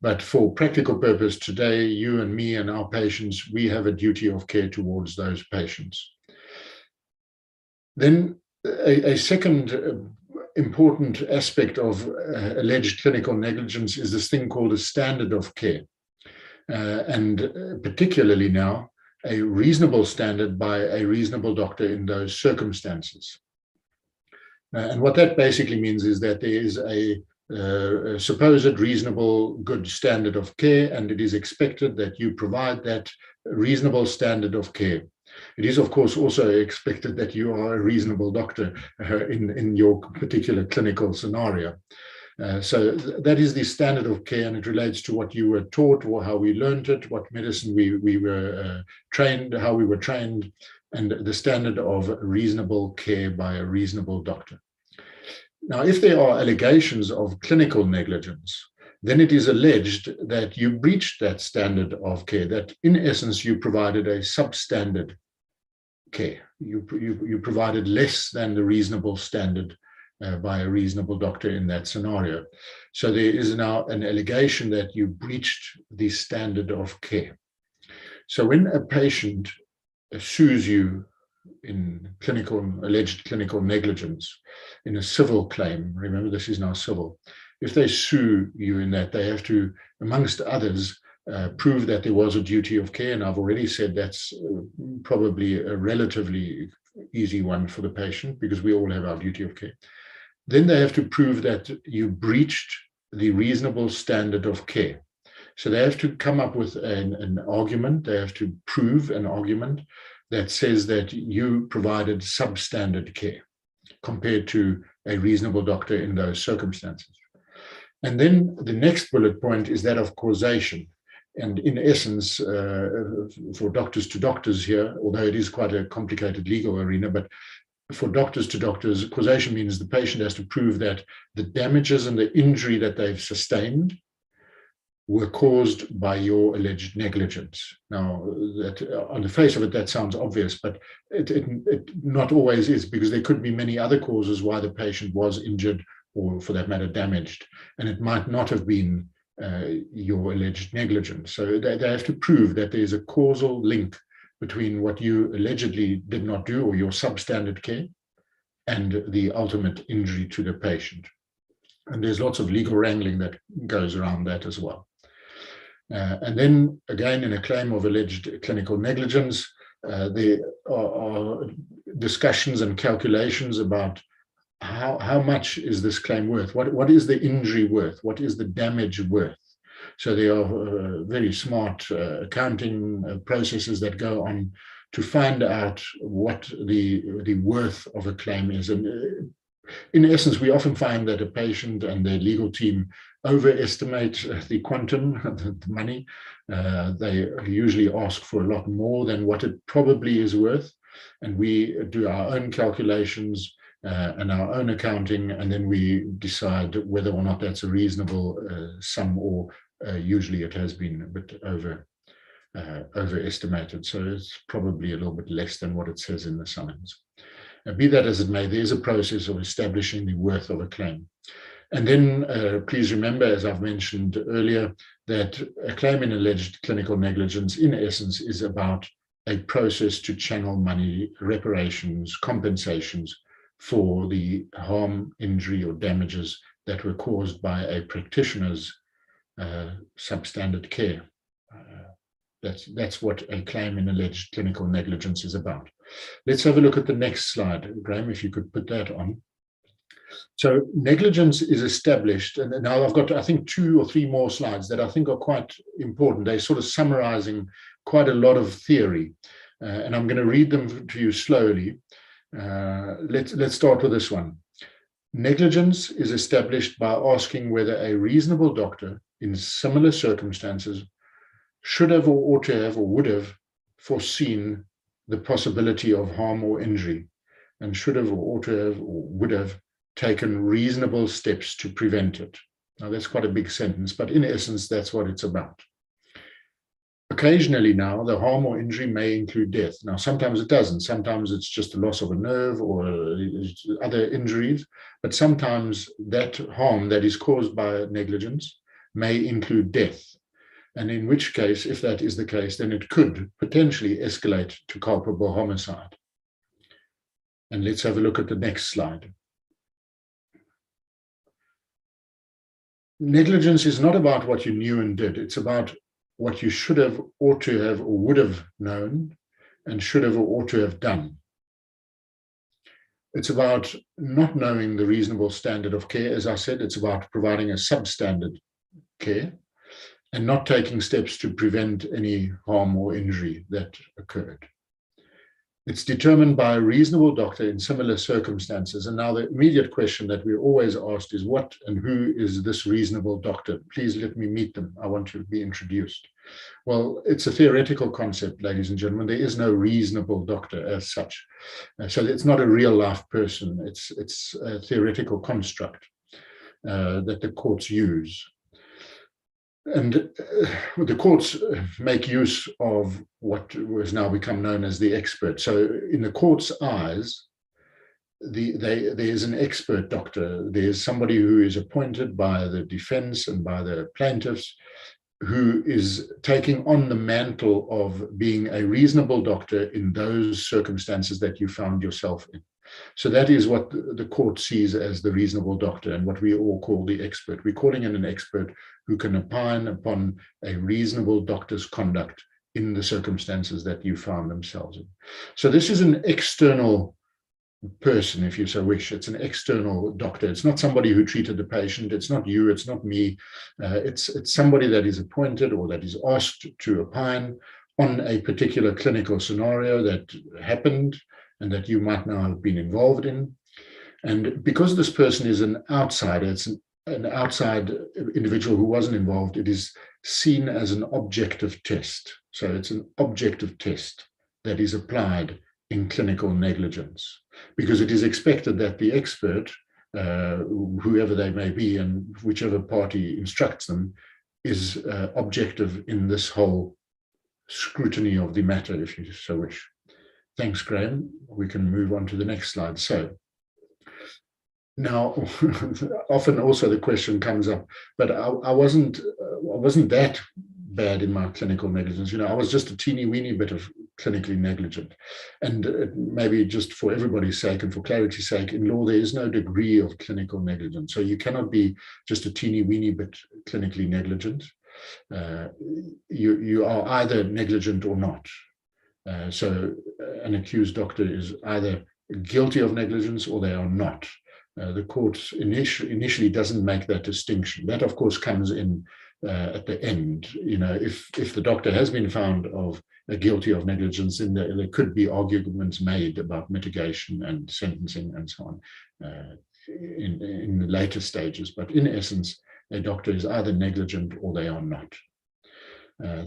Speaker 5: But for practical purpose today, you and me and our patients, we have a duty of care towards those patients. Then a second important aspect of alleged clinical negligence is this thing called a standard of care. And particularly now, a reasonable standard by a reasonable doctor in those circumstances. And what that basically means is that there is a supposed reasonable good standard of care, and it is expected that you provide that reasonable standard of care. It is, of course, also expected that you are a reasonable doctor in your particular clinical scenario. So that is the standard of care, and it relates to what you were taught or how we learned it, what medicine we were trained, how we were trained, and the standard of reasonable care by a reasonable doctor. Now, if there are allegations of clinical negligence, then it is alleged that you breached that standard of care, that in essence you provided a substandard care. You provided less than the reasonable standard by a reasonable doctor in that scenario. So there is now an allegation that you breached the standard of care. So when a patient sues you in alleged clinical negligence in a civil claim, remember this is now civil, if they sue you in that, they have to, amongst others, prove that there was a duty of care. And I've already said that's probably a relatively easy one for the patient because we all have our duty of care. Then they have to prove that you breached the reasonable standard of care. So they have to come up with an argument. They have to prove an argument that says that you provided substandard care compared to a reasonable doctor in those circumstances. And then the next bullet point is that of causation. And in essence, for doctors to doctors here, although it is quite a complicated legal arena, but for doctors to doctors, causation means the patient has to prove that the damages and the injury that they've sustained were caused by your alleged negligence. Now, that on the face of it, that sounds obvious, but it not always is, because there could be many other causes why the patient was injured or, for that matter, damaged, and it might not have been your alleged negligence. So they have to prove that there's a causal link between what you allegedly did not do or your substandard care and the ultimate injury to the patient. And there's lots of legal wrangling that goes around that as well. And then again, in a claim of alleged clinical negligence, there are discussions and calculations about how much is this claim worth? What is the injury worth? What is the damage worth? So there are very smart accounting processes that go on to find out what the worth of a claim is. And in essence, we often find that a patient and their legal team overestimate the quantum, the money. They usually ask for a lot more than what it probably is worth. And we do our own calculations and our own accounting, and then we decide whether or not that's a reasonable sum, or usually it has been a bit overestimated. So it's probably a little bit less than what it says in the summons. Be that as it may, there's a process of establishing the worth of a claim. And then please remember, as I've mentioned earlier, that a claim in alleged clinical negligence, in essence, is about a process to channel money, reparations, compensations for the harm, injury, or damages that were caused by a practitioner's substandard care. That's what a claim in alleged clinical negligence is about. Let's have a look at the next slide. Graham, if you could put that on. So negligence is established, and now I've got, I think, 2 or 3 more slides that I think are quite important. They're sort of summarizing quite a lot of theory, and I'm going to read them to you slowly. Let's start with this one. Negligence is established by asking whether a reasonable doctor in similar circumstances should have or ought to have or would have foreseen the possibility of harm or injury, and should have or ought to have or would have taken reasonable steps to prevent it. Now, that's quite a big sentence, but in essence, that's what it's about. Occasionally now, the harm or injury may include death. Now, sometimes it doesn't. Sometimes it's just a loss of a nerve or other injuries, but sometimes that harm that is caused by negligence may include death. And in which case, if that is the case, then it could potentially escalate to culpable homicide. And let's have a look at the next slide. Negligence is not about what you knew and did. It's about what you should have, ought to have, or would have known, and should have or ought to have done. It's about not knowing the reasonable standard of care. As I said, it's about providing a substandard care and not taking steps to prevent any harm or injury that occurred. It's determined by a reasonable doctor in similar circumstances. And now the immediate question that we're always asked is, what and who is this reasonable doctor? Please let me meet them. I want to be introduced. Well, it's a theoretical concept, ladies and gentlemen. There is no reasonable doctor as such. So it's not a real life person. It's a theoretical construct that the courts use. And the courts make use of what has now become known as the expert. So in the court's eyes, there's an expert doctor. There's somebody who is appointed by the defense and by the plaintiffs, who is taking on the mantle of being a reasonable doctor in those circumstances that you found yourself in. So that is what the court sees as the reasonable doctor, and what we all call the expert. We're calling in an expert who can opine upon a reasonable doctor's conduct in the circumstances that you found themselves in. So this is an external person, if you so wish. It's an external doctor. It's not somebody who treated the patient. It's not you. It's not me. It's somebody that is appointed or that is asked to opine on a particular clinical scenario that happened and that you might now have been involved in. And because this person is an outsider, it's an outside individual who wasn't involved, it is seen as an objective test. So it's an objective test that is applied in clinical negligence, because it is expected that the expert, whoever they may be and whichever party instructs them, is objective in this whole scrutiny of the matter, if you so wish. Thanks, Graham. We can move on to the next slide. So now, often also the question comes up, but I wasn't that bad in my clinical negligence. You know, I was just a teeny weeny bit of clinically negligent. And maybe just for everybody's sake and for clarity's sake, in law, there is no degree of clinical negligence. So you cannot be just a teeny weeny bit clinically negligent. You are either negligent or not. So an accused doctor is either guilty of negligence or they are not. The court initially doesn't make that distinction. That, of course, comes in at the end. You know, if the doctor has been found of guilty of negligence, then there could be arguments made about mitigation and sentencing and so on in the later stages. But in essence, a doctor is either negligent or they are not.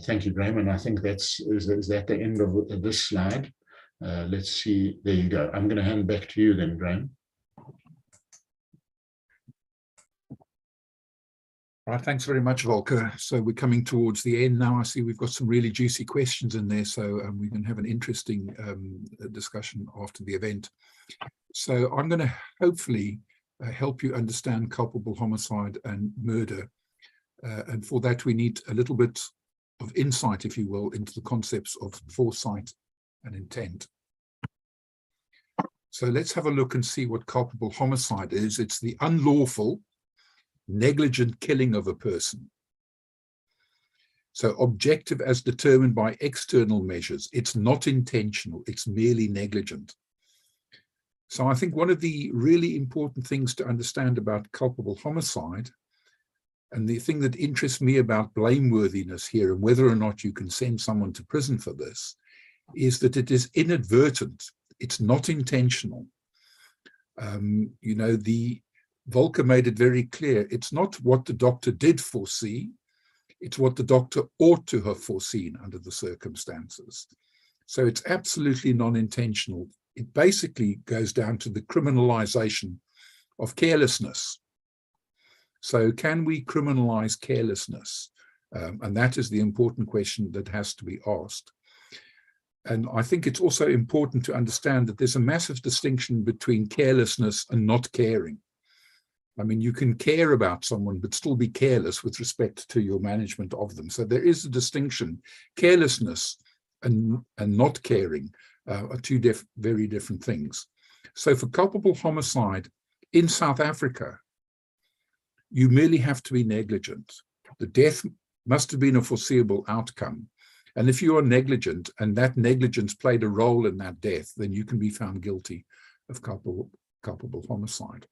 Speaker 5: Thank you, Graham. And I think is that the end of this slide. Let's see. There you go. I'm going to hand back to you then, Graham.
Speaker 4: Right, thanks very much, Volker. So we're coming towards the end now. I see we've got some really juicy questions in there, so we can have an interesting discussion after the event. So I'm going to hopefully help you understand culpable homicide and murder. And for that, we need a little bit of insight, if you will, into the concepts of foresight and intent. So let's have a look and see what culpable homicide is. It's the unlawful, negligent killing of a person. So objective as determined by external measures. It's not intentional, it's merely negligent. So I think one of the really important things to understand about culpable homicide, and the thing that interests me about blameworthiness here and whether or not you can send someone to prison for this, is that it is inadvertent. It's not intentional. You know, the Volker made it very clear. It's not what the doctor did foresee. It's what the doctor ought to have foreseen under the circumstances. So it's absolutely non-intentional. It basically goes down to the criminalization of carelessness. So can we criminalize carelessness? And that is the important question that has to be asked. And I think it's also important to understand that there's a massive distinction between carelessness and not caring. I mean, you can care about someone, but still be careless with respect to your management of them. So there is a distinction. Carelessness and not caring are two very different things. So for culpable homicide in South Africa, you merely have to be negligent. The death must have been a foreseeable outcome. And if you are negligent and that negligence played a role in that death, then you can be found guilty of culpable homicide.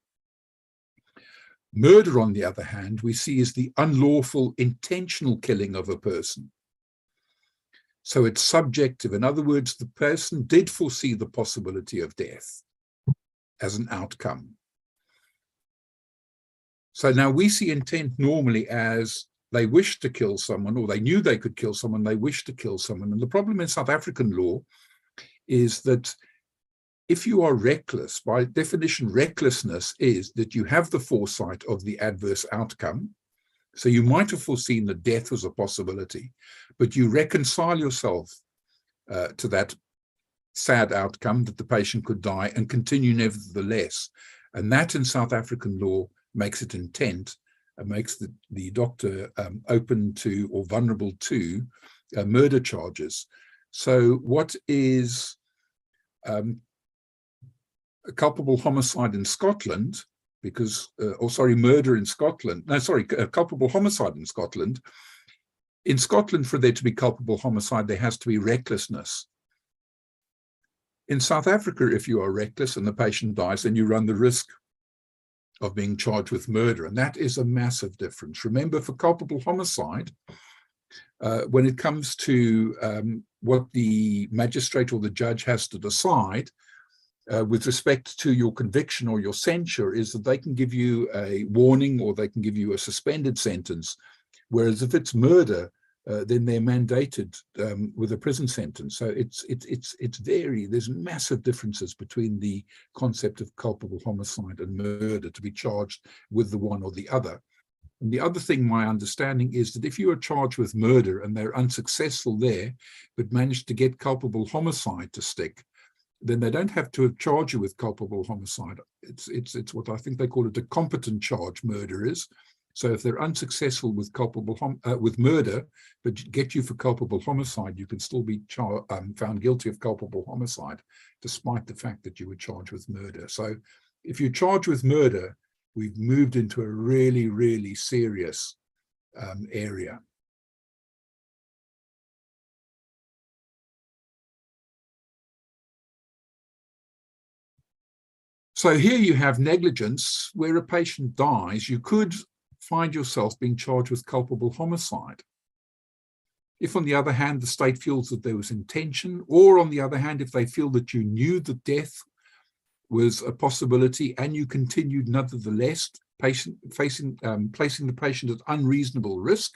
Speaker 4: Murder, on the other hand, we see as the unlawful intentional killing of a person. So it's subjective. In other words, the person did foresee the possibility of death as an outcome. So now we see intent normally as they wished to kill someone, or they knew they could kill someone, they wished to kill someone. And the problem in South African law is that if you are reckless, by definition, recklessness is that you have the foresight of the adverse outcome. So you might have foreseen that death was a possibility, but you reconcile yourself to that sad outcome that the patient could die and continue nevertheless. And that in South African law makes it intent, makes the doctor open to or vulnerable to murder charges. So what is a culpable homicide in Scotland, because, murder in Scotland, culpable homicide in Scotland. In Scotland, for there to be culpable homicide, there has to be recklessness. In South Africa, if you are reckless and the patient dies, then you run the risk of being charged with murder. And that is a massive difference. Remember, for culpable homicide, when it comes to what the magistrate or the judge has to decide with respect to your conviction or your censure, is that they can give you a warning or they can give you a suspended sentence. Whereas if it's murder, then they're mandated with a prison sentence. So it's there's massive differences between the concept of culpable homicide and murder to be charged with the one or the other. And the other thing, my understanding is that if you are charged with murder and they're unsuccessful there, but manage to get culpable homicide to stick, then they don't have to charge you with culpable homicide. It's what I think they call it a competent charge, murder is. So if they're unsuccessful with with murder, but get you for culpable homicide, you can still be found guilty of culpable homicide, despite the fact that you were charged with murder. So if you're charged with murder, we've moved into a really, really serious area. So here you have negligence, where a patient dies. You could find yourself being charged with culpable homicide. If, on the other hand, the state feels that there was intention, or on the other hand, if they feel that you knew that death was a possibility and you continued nevertheless placing the patient at unreasonable risk,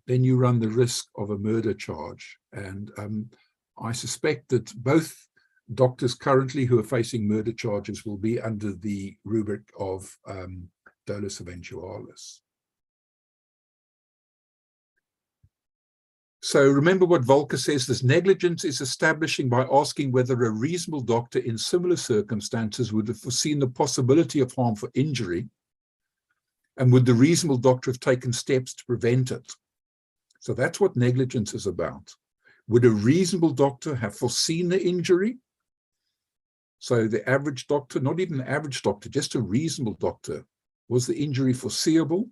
Speaker 4: then you run the risk of a murder charge. And I suspect that both doctors currently who are facing murder charges will be under the rubric of dolus eventualis. So remember what Volker says, this negligence is establishing by asking whether a reasonable doctor in similar circumstances would have foreseen the possibility of harm for injury, and would the reasonable doctor have taken steps to prevent it. So that's what negligence is about. Would a reasonable doctor have foreseen the injury? So the average doctor, not even an average doctor, just a reasonable doctor, was the injury foreseeable?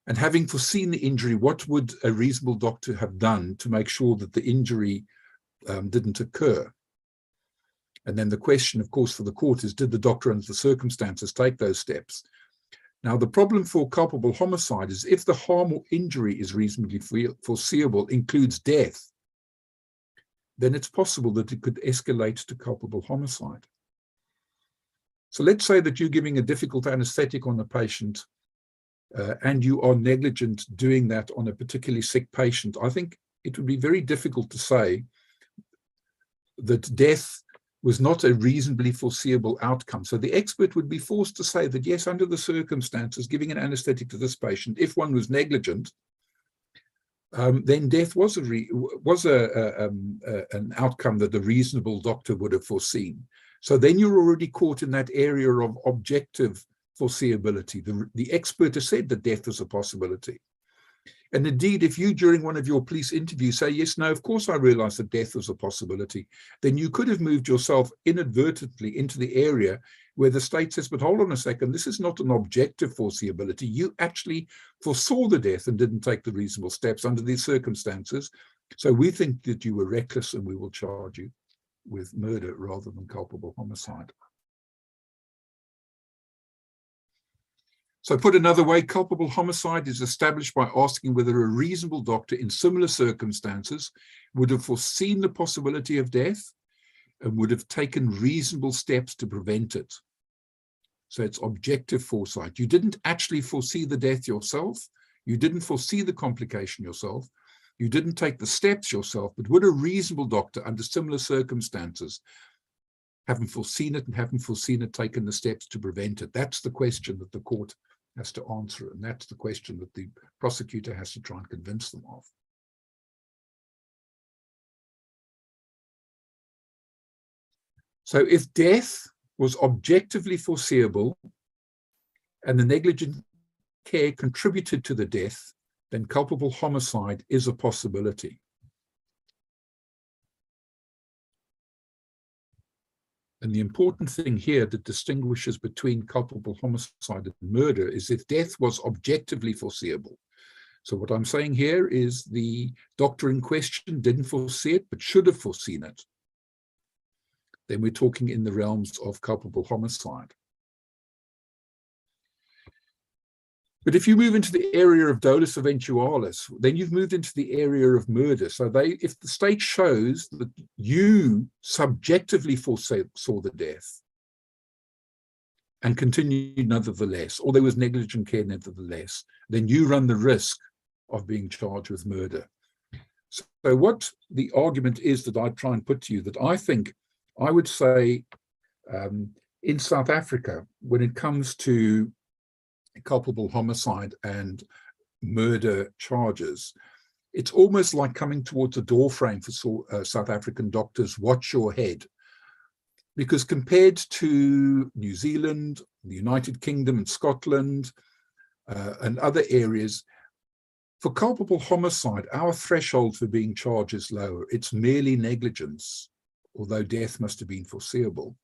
Speaker 4: And having foreseen the injury, what would a reasonable doctor have done to make sure that the injury didn't occur? And then the question, of course, for the court is, did the doctor under the circumstances take those steps? Now, the problem for culpable homicide is if the harm or injury is reasonably foreseeable, includes death, then it's possible that it could escalate to culpable homicide. So let's say that you're giving a difficult anesthetic on a patient and you are negligent doing that on a particularly sick patient. I think it would be very difficult to say that death was not a reasonably foreseeable outcome. So the expert would be forced to say that, yes, under the circumstances, giving an anesthetic to this patient, if one was negligent, then death was an outcome that a reasonable doctor would have foreseen. So then you're already caught in that area of objective foreseeability. The expert has said that death was a possibility. And indeed, if you, during one of your police interviews, say, yes, no, of course I realize that death was a possibility, then you could have moved yourself inadvertently into the area where the state says, but hold on a second, this is not an objective foreseeability. You actually foresaw the death and didn't take the reasonable steps under these circumstances. So we think that you were reckless and we will charge you with murder rather than culpable homicide. So put another way, culpable homicide is established by asking whether a reasonable doctor in similar circumstances would have foreseen the possibility of death and would have taken reasonable steps to prevent it. So it's objective foresight. You didn't actually foresee the death yourself. You didn't foresee the complication yourself. You didn't take the steps yourself, but would a reasonable doctor under similar circumstances haven't foreseen it and haven't foreseen it, taken the steps to prevent it? That's the question that the court has to answer, and that's the question that the prosecutor has to try and convince them of. So if death was objectively foreseeable and the negligent care contributed to the death, then culpable homicide is a possibility. And the important thing here that distinguishes between culpable homicide and murder is if death was objectively foreseeable. So what I'm saying here is the doctor in question didn't foresee it, but should have foreseen it. Then we're talking in the realms of culpable homicide. But if you move into the area of dolus eventualis, then you've moved into the area of murder. So if the state shows that you subjectively foresaw the death and continued nevertheless, or there was negligent care nevertheless, then you run the risk of being charged with murder. So what the argument is that I try and put to you, that I think I would say in South Africa, when it comes to culpable homicide and murder charges, it's almost like coming towards a doorframe for South African doctors. Watch your head, because compared to New Zealand, the United Kingdom and Scotland and other areas, for culpable homicide, our threshold for being charged is lower. It's merely negligence, although death must have been foreseeable.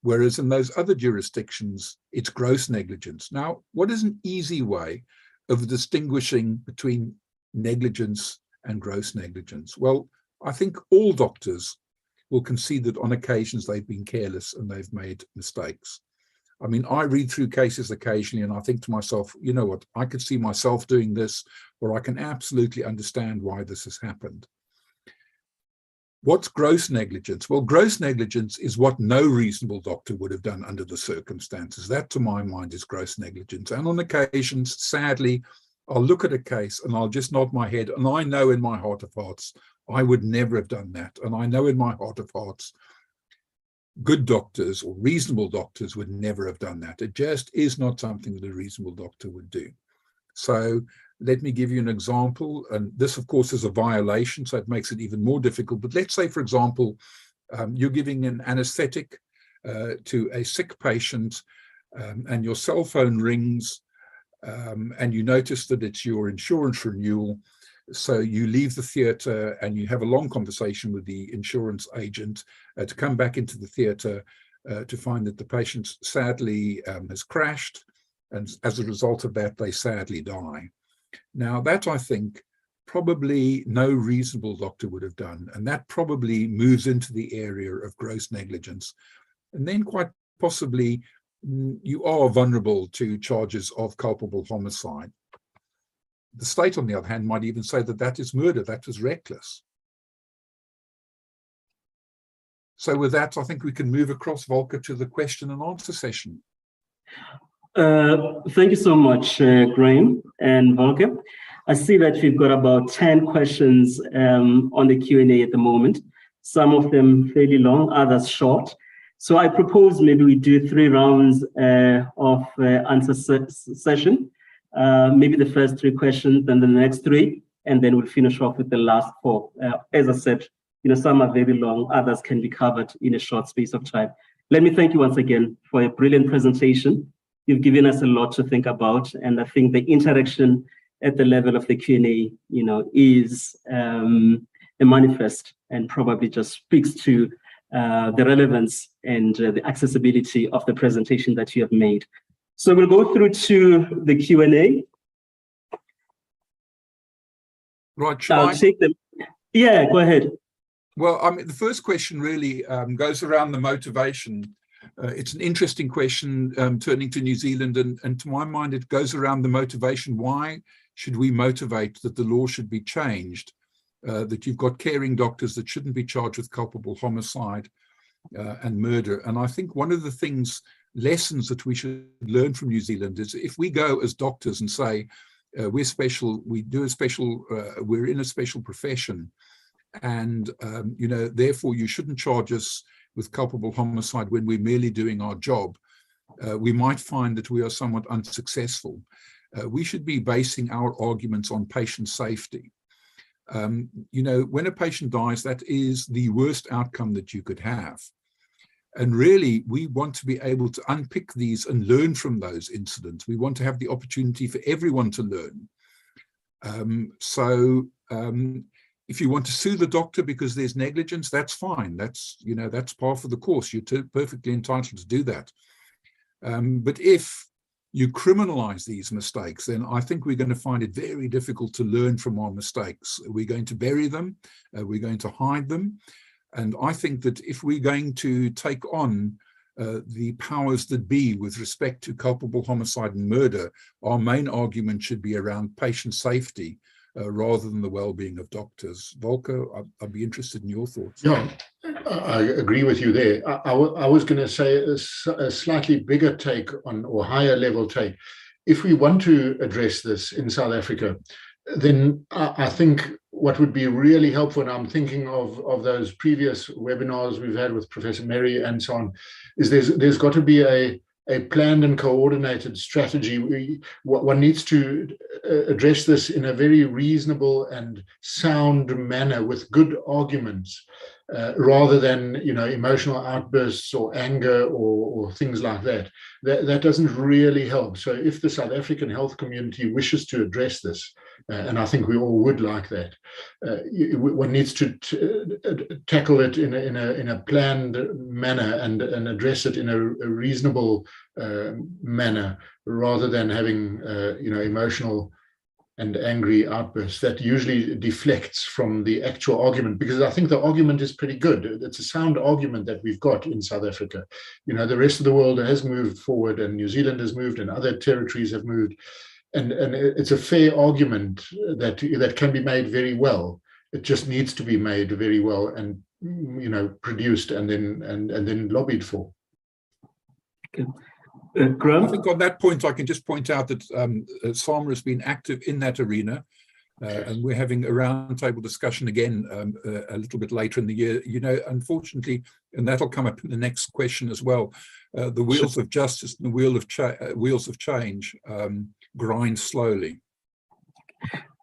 Speaker 4: Whereas in those other jurisdictions, it's gross negligence. Now, what is an easy way of distinguishing between negligence and gross negligence? Well, I think all doctors will concede that on occasions they've been careless and they've made mistakes. I mean, I read through cases occasionally and I think to myself, you know what, I could see myself doing this, or I can absolutely understand why this has happened. What's gross negligence? Well, gross negligence is what no reasonable doctor would have done under the circumstances. That, to my mind, is gross negligence. And on occasions, sadly, I'll look at a case and I'll just nod my head, and I know in my heart of hearts, I would never have done that. And I know in my heart of hearts, good doctors or reasonable doctors would never have done that. It just is not something that a reasonable doctor would do. So Let me give you an example. And this, of course, is a violation, so it makes it even more difficult. But let's say, for example, you're giving an anesthetic to a sick patient, and your cell phone rings, and you notice that it's your insurance renewal. So you leave the theatre and you have a long conversation with the insurance agent to come back into the theatre to find that the patient sadly has crashed, and as a result of that, they sadly die. Now, that, I think, probably no reasonable doctor would have done, and that probably moves into the area of gross negligence. And then quite possibly you are vulnerable to charges of culpable homicide. The state, on the other hand, might even say that that is murder, that was reckless. So with that, I think we can move across, Volker, to the question and answer session.
Speaker 2: Thank you so much, Graham and Volker. I see that we've got about 10 questions on the Q&A at the moment, some of them fairly long, others short. So I propose maybe we do 3 rounds of answer session. Maybe the first 3 questions, then the next 3, and then we'll finish off with the last 4. As I said, some are very long, others can be covered in a short space of time. Let me thank you once again for a brilliant presentation. You've given us a lot to think about, and I think the interaction at the level of the Q&A, is a manifest and probably just speaks to the relevance and the accessibility of the presentation that you have made. So we'll go through to the Q&A.
Speaker 4: Right,
Speaker 2: I'll take them. Yeah, go ahead.
Speaker 4: Well, I mean, the first question really goes around the motivation. It's an interesting question, turning to New Zealand, and to my mind, it goes around the motivation. Why should we motivate that the law should be changed, that you've got caring doctors that shouldn't be charged with culpable homicide and murder? And I think one of the lessons that we should learn from New Zealand is if we go as doctors and say, we're special, we're in a special profession, and therefore you shouldn't charge us with culpable homicide when we're merely doing our job, we might find that we are somewhat unsuccessful. We should be basing our arguments on patient safety. When a patient dies, that is the worst outcome that you could have. And really, we want to be able to unpick these and learn from those incidents. We want to have the opportunity for everyone to learn. If you want to sue the doctor because there's negligence, that's fine. That's par for the course. You're perfectly entitled to do that. But if you criminalize these mistakes, then I think we're going to find it very difficult to learn from our mistakes. We're going to bury them. We're going to hide them. And I think that if we're going to take on the powers that be with respect to culpable homicide and murder, our main argument should be around patient safety, rather than the well-being of doctors. Volker, I'd be interested in your thoughts.
Speaker 5: Yeah, I agree with you there. I was going to say a slightly bigger take on, or higher level take. If we want to address this in South Africa, then I think what would be really helpful, and I'm thinking of those previous webinars we've had with Professor Mary and so on, is there's got to be a planned and coordinated strategy. One needs to address this in a very reasonable and sound manner with good arguments, rather than emotional outbursts or anger or things like that. That doesn't really help. So if the South African health community wishes to address this, and I think we all would like that, one needs to tackle it in a planned manner and address it in a reasonable manner, rather than having emotional and angry outbursts that usually deflects from the actual argument, because I think the argument is pretty good. It's a sound argument that we've got in South Africa. The rest of the world has moved forward, and New Zealand has moved, and other territories have moved. And it's a fair argument that can be made very well. It just needs to be made very well and produced and then lobbied for.
Speaker 2: Okay.
Speaker 4: I think on that point, I can just point out that SAMA has been active in that arena, and we're having a roundtable discussion again a little bit later in the year. Unfortunately, and that'll come up in the next question as well, the wheels of justice and the wheels of change grind slowly.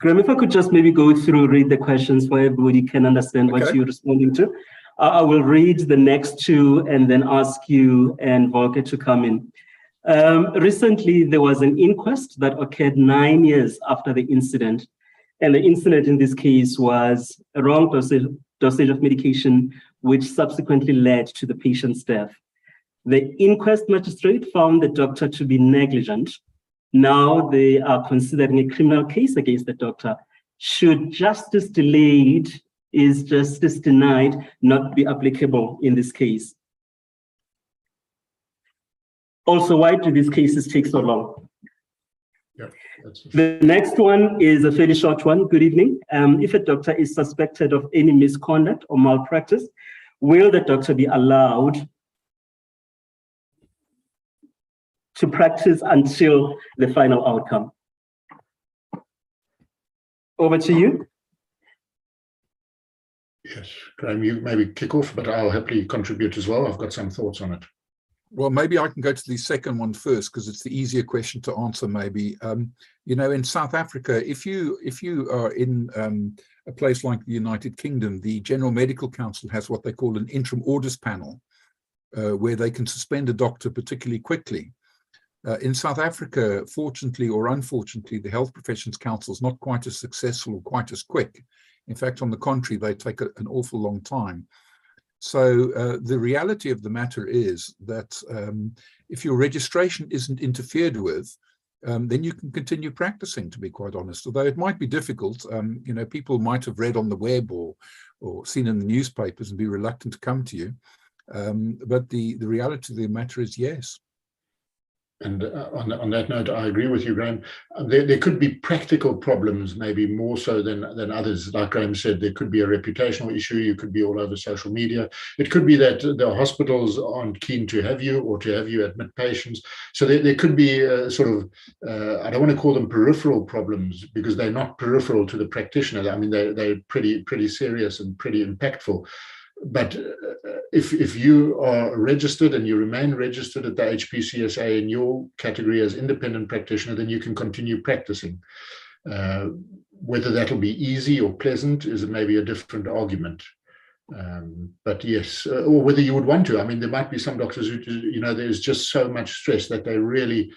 Speaker 2: Graham, if I could just maybe go through, read the questions so everybody can understand what you're responding to. I will read the next two and then ask you and Volker to come in. Recently, there was an inquest that occurred 9 years after the incident. And the incident in this case was a wrong dosage of medication, which subsequently led to the patient's death. The inquest magistrate found the doctor to be negligent. Now they are considering a criminal case against the doctor. Should justice delayed is justice denied not be applicable in this case? Also, why do these cases take so long?
Speaker 5: Yeah,
Speaker 2: the next one is a fairly short one. Good evening. If a doctor is suspected of any misconduct or malpractice, will the doctor be allowed to practice until the final outcome? Over to you.
Speaker 5: Yes, Graham, you maybe kick off, but I'll happily contribute as well. I've got some thoughts on it.
Speaker 4: Well, maybe I can go to the second one first because it's the easier question to answer. Maybe you know, in South Africa, if you are in a place like the United Kingdom, the General Medical Council has what they call an interim orders panel, where they can suspend a doctor particularly quickly. In South Africa, fortunately or unfortunately, the Health Professions Council is not quite as successful or quite as quick. In fact, on the contrary, they take an awful long time. So the reality of the matter is that if your registration isn't interfered with, then you can continue practicing, to be quite honest. Although it might be difficult, you know, people might have read on the web or seen in the newspapers and be reluctant to come to you. But the reality of the matter is yes.
Speaker 5: And on that note, I agree with you, Graham. There could be practical problems, maybe more so than others. Like Graham said, there could be a reputational issue. You could be all over social media. It could be that the hospitals aren't keen to have you or to have you admit patients. So there could be sort of, I don't want to call them peripheral problems because they're not peripheral to the practitioner. I mean, they're pretty serious and pretty impactful. But if you are registered and you remain registered at the HPCSA in your category as independent practitioner, then you can continue practicing. Whether that'll be easy or pleasant is maybe a different argument. But yes, or whether you would want to. I mean, there might be some doctors who, you know, there's just so much stress that they really,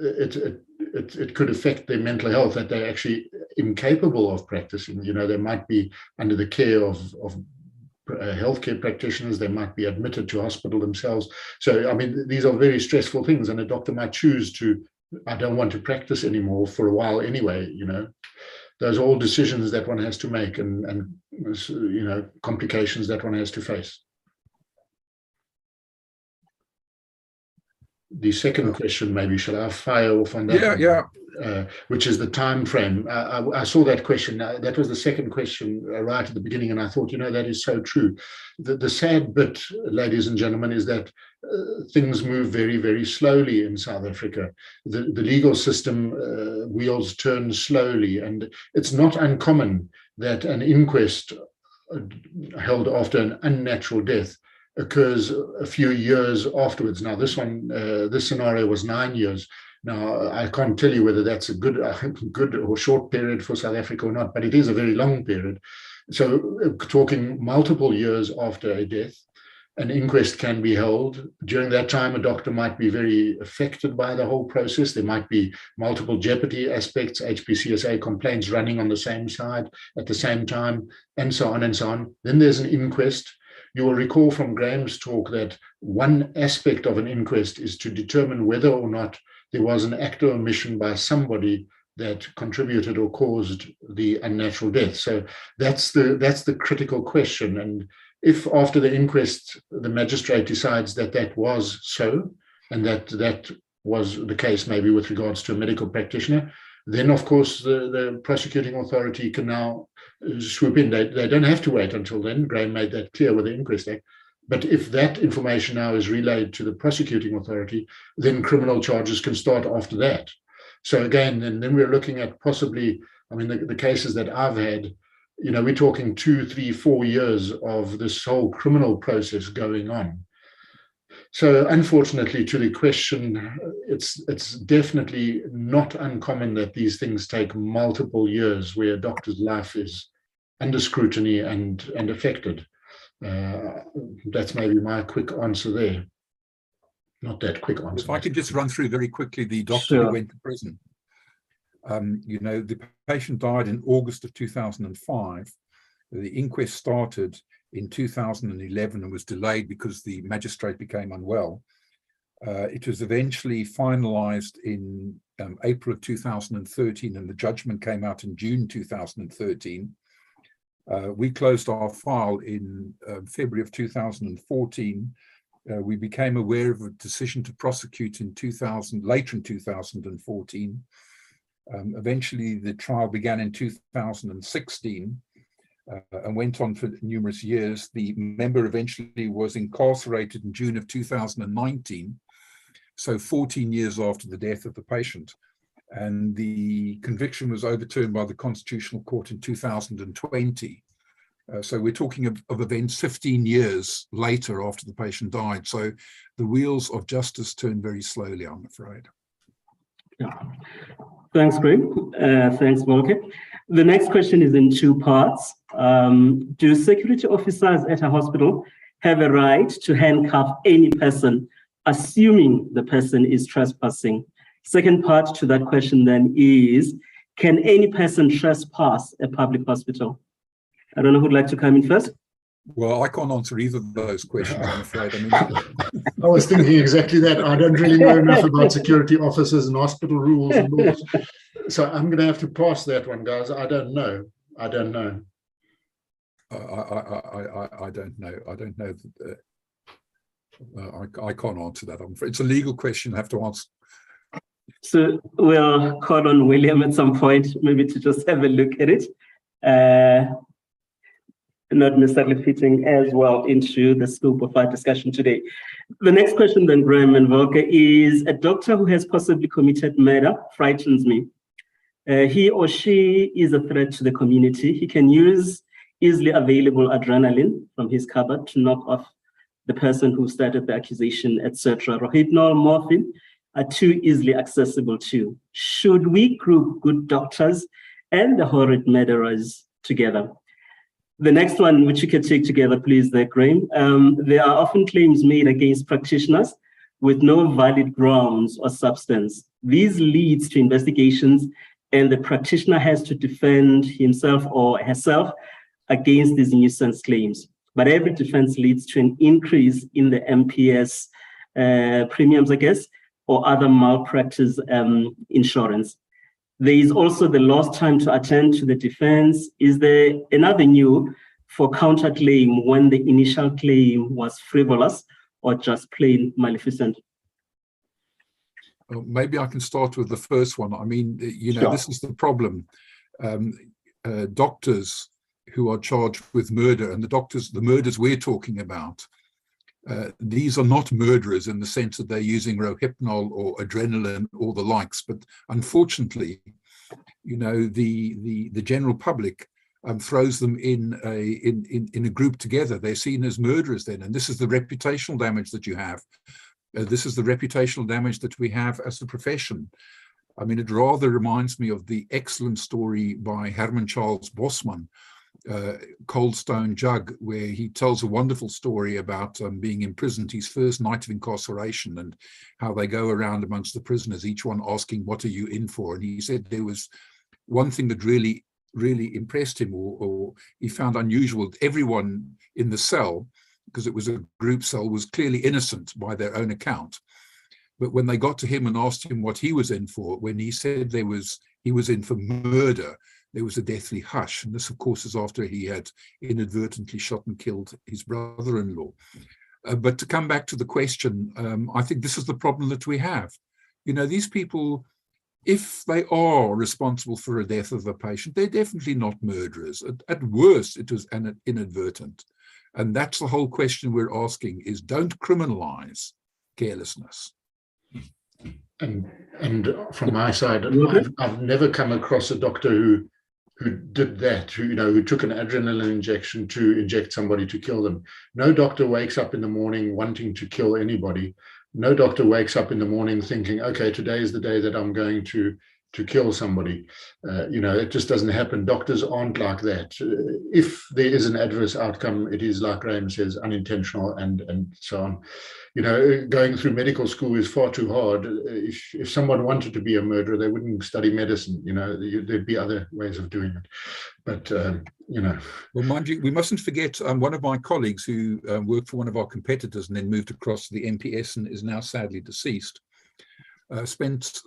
Speaker 5: it could affect their mental health that they're actually incapable of practicing. You know, they might be under the care of healthcare practitioners, they might be admitted to hospital themselves. So, I mean, these are very stressful things, and a doctor might choose to, I don't want to practice anymore for a while anyway, you know. Those are all decisions that one has to make and you know, complications that one has to face. The second question, maybe, shall I fire off on that?
Speaker 4: Yeah,
Speaker 5: one?
Speaker 4: yeah.
Speaker 5: Which is the time frame. I saw that question. That was the second question right at the beginning, and I thought, you know, that is so true. The sad bit, ladies and gentlemen, is that things move very, very slowly in South Africa. The legal system wheels turn slowly, and it's not uncommon that an inquest held after an unnatural death occurs a few years afterwards. Now, this scenario was 9 years. Now, I can't tell you whether that's a good or short period for South Africa or not, but it is a very long period. So talking multiple years after a death, an inquest can be held. During that time, a doctor might be very affected by the whole process. There might be multiple jeopardy aspects, HPCSA complaints running on the same side at the same time, and so on and so on. Then there's an inquest. You will recall from Graham's talk that one aspect of an inquest is to determine whether or not there was an act of omission by somebody that contributed or caused the unnatural death. So that's the critical question. And if after the inquest, the magistrate decides that that was so, and that was the case maybe with regards to a medical practitioner, then of course the prosecuting authority can now swoop in. They don't have to wait until then. Graham made that clear with the Inquest Act. But if that information now is relayed to the prosecuting authority, then criminal charges can start after that. So again, and then we're looking at possibly, I mean, the cases that I've had, you know, we're talking 2, 3, 4 years of this whole criminal process going on. So unfortunately, to the question, it's definitely not uncommon that these things take multiple years where a doctor's life is under scrutiny and affected. That's maybe my quick answer there. Not that quick answer.
Speaker 4: If I could just run through very quickly the doctor
Speaker 2: Sure.
Speaker 4: who went to prison. You know, the patient died in August of 2005. The inquest started in 2011 and was delayed because the magistrate became unwell. It was eventually finalized in April of 2013, and the judgment came out in June 2013. We closed our file in February of 2014. We became aware of a decision to prosecute in later in 2014. Eventually, the trial began in 2016 and went on for numerous years. The member eventually was incarcerated in June of 2019, so 14 years after the death of the patient. And the conviction was overturned by the Constitutional Court in 2020. So we're talking of events 15 years later after the patient died. So the wheels of justice turn very slowly, I'm afraid.
Speaker 2: Yeah. Thanks, Graham. Thanks, Volker. The next question is in two parts. Do security officers at a hospital have a right to handcuff any person, assuming the person is trespassing? Second part to that question then is, can any person trespass a public hospital? I don't know who'd like to come in first.
Speaker 4: Well, I can't answer either of those questions, I'm afraid. I mean,
Speaker 5: I was thinking exactly that. I don't really know enough about security officers and hospital rules and laws. So I'm going to have to pass that one, guys. I don't know. I don't know.
Speaker 4: I don't know. I don't know. I can't answer that. I'm afraid. It's a legal question. I have to answer.
Speaker 2: So we'll call on William at some point, maybe to just have a look at it. Not necessarily fitting as well into the scope of our discussion today. The next question then, Graham and Volker, is a doctor who has possibly committed murder frightens me. He or she is a threat to the community. He can use easily available adrenaline from his cupboard to knock off the person who started the accusation, etc. Rohypnol, morphine are too easily accessible too. Should we group good doctors and the horrid murderers together? The next one, which you can take together, please, there, Graham. There are often claims made against practitioners with no valid grounds or substance. These leads to investigations, and the practitioner has to defend himself or herself against these nuisance claims. But every defense leads to an increase in the MPS premiums, I guess, or other malpractice insurance. There is also the lost time to attend to the defense. Is there an avenue for counterclaim when the initial claim was frivolous or just plain maleficent?
Speaker 4: Well, maybe I can start with the first one. I mean, you know,
Speaker 2: Sure.
Speaker 4: This is the problem. Doctors who are charged with murder, and the murders we're talking about, these are not murderers in the sense that they're using Rohypnol or adrenaline or the likes. But unfortunately, you know, the general public throws them in a group together. They're seen as murderers then, and this is the reputational damage that you have. This is the reputational damage that we have as a profession. I mean, it rather reminds me of the excellent story by Herman Charles Bosman, Cold Stone Jug, where he tells a wonderful story about being imprisoned, his first night of incarceration, and how they go around amongst the prisoners, each one asking, "What are you in for?" And he said there was one thing that really impressed him, or he found unusual. Everyone in the cell, because it was a group cell, was clearly innocent by their own account. But when they got to him and asked him what he was in for, when he said he was in for murder, there was a deathly hush. And this, of course, is after he had inadvertently shot and killed his brother-in-law. But to come back to the question, I think this is the problem that we have. You know, these people, if they are responsible for a death of a patient, they're definitely not murderers. At worst, it was inadvertent. And that's the whole question we're asking, is don't criminalize carelessness.
Speaker 5: And from my side, I've never come across a doctor who did that, who took an adrenaline injection to inject somebody to kill them. No doctor wakes up in the morning wanting to kill anybody. No doctor wakes up in the morning thinking, okay, today is the day that I'm going to kill somebody. It just doesn't happen. Doctors aren't like that. If there is an adverse outcome, it is, like Graham says, unintentional and so on. Going through medical school is far too hard. If someone wanted to be a murderer, they wouldn't study medicine. There'd be other ways of doing it. But,
Speaker 4: Well, mind you, we mustn't forget one of my colleagues who worked for one of our competitors and then moved across to the MPS and is now sadly deceased. Spent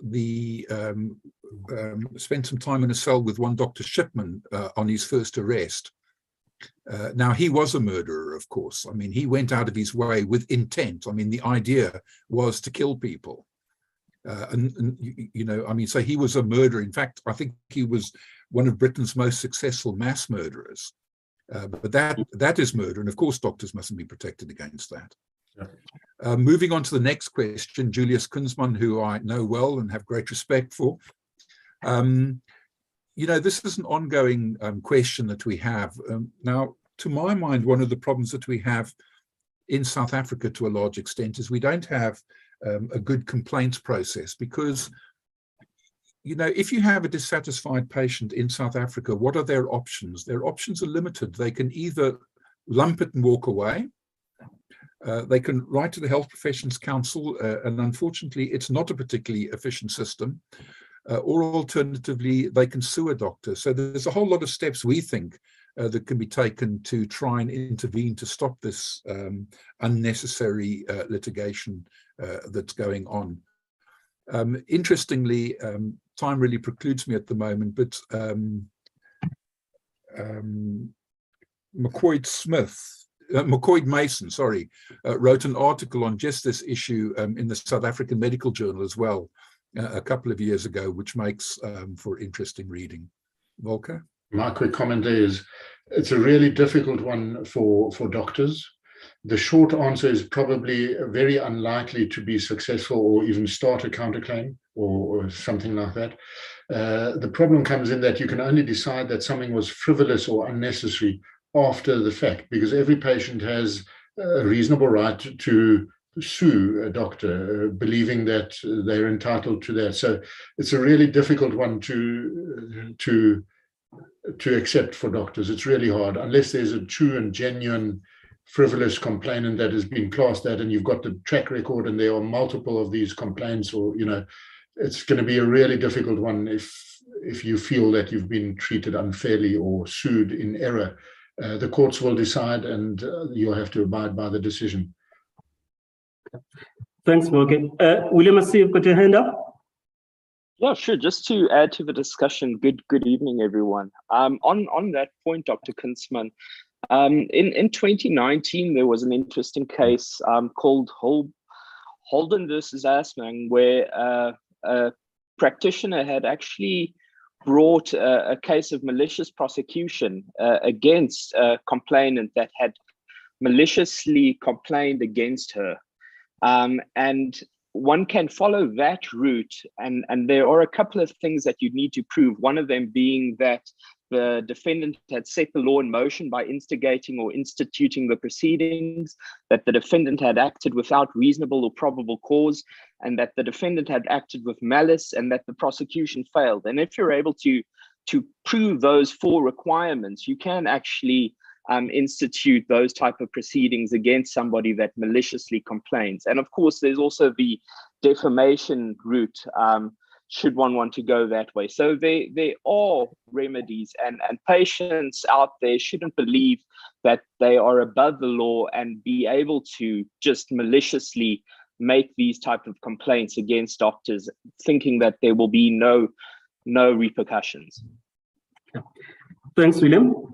Speaker 4: some time in a cell with one Dr. Shipman on his first arrest. Now, he was a murderer, of course. I mean, he went out of his way with intent. I mean, the idea was to kill people. So he was a murderer. In fact, I think he was one of Britain's most successful mass murderers. But that is murder. And of course, doctors mustn't be protected against that. Yeah. Moving on to the next question, Julius Kunzmann, who I know well and have great respect for. This is an ongoing question that we have. Now, to my mind, one of the problems that we have in South Africa to a large extent is we don't have a good complaints process because, if you have a dissatisfied patient in South Africa, what are their options? Their options are limited. They can either lump it and walk away. They can write to the Health Professions Council, and unfortunately, it's not a particularly efficient system. Or alternatively, they can sue a doctor. So there's a whole lot of steps we think that can be taken to try and intervene to stop this unnecessary litigation that's going on. Interestingly, time really precludes me at the moment, but McCoy Mason, wrote an article on just this issue in the South African Medical Journal as well a couple of years ago, which makes for interesting reading. Volker?
Speaker 5: My quick comment there is it's a really difficult one for doctors. The short answer is probably very unlikely to be successful or even start a counterclaim or something like that. The problem comes in that you can only decide that something was frivolous or unnecessary after the fact, because every patient has a reasonable right to sue a doctor, believing that they're entitled to that. So it's a really difficult one to accept for doctors. It's really hard, unless there's a true and genuine frivolous complainant that has been classed that, and you've got the track record and there are multiple of these complaints, or, it's going to be a really difficult one if you feel that you've been treated unfairly or sued in error. The courts will decide and you'll have to abide by the decision.
Speaker 2: Thanks, Morgan. William, I see you've got your hand up.
Speaker 6: Yeah, sure. Just to add to the discussion, good evening, everyone. On that point, Dr. Kunzmann, in 2019, there was an interesting case called Holden versus Asmang, where a practitioner had actually brought a case of malicious prosecution against a complainant that had maliciously complained against her. And one can follow that route, and there are a couple of things that you need to prove. One of them being that the defendant had set the law in motion by instigating or instituting the proceedings, that the defendant had acted without reasonable or probable cause, and that the defendant had acted with malice, and that the prosecution failed. And if you're able to prove those four requirements, you can actually institute those type of proceedings against somebody that maliciously complains. And of course, there's also the defamation route, should one want to go that way. So there are remedies, and patients out there shouldn't believe that they are above the law and be able to just maliciously make these type of complaints against doctors, thinking that there will be no repercussions.
Speaker 2: Thanks, William.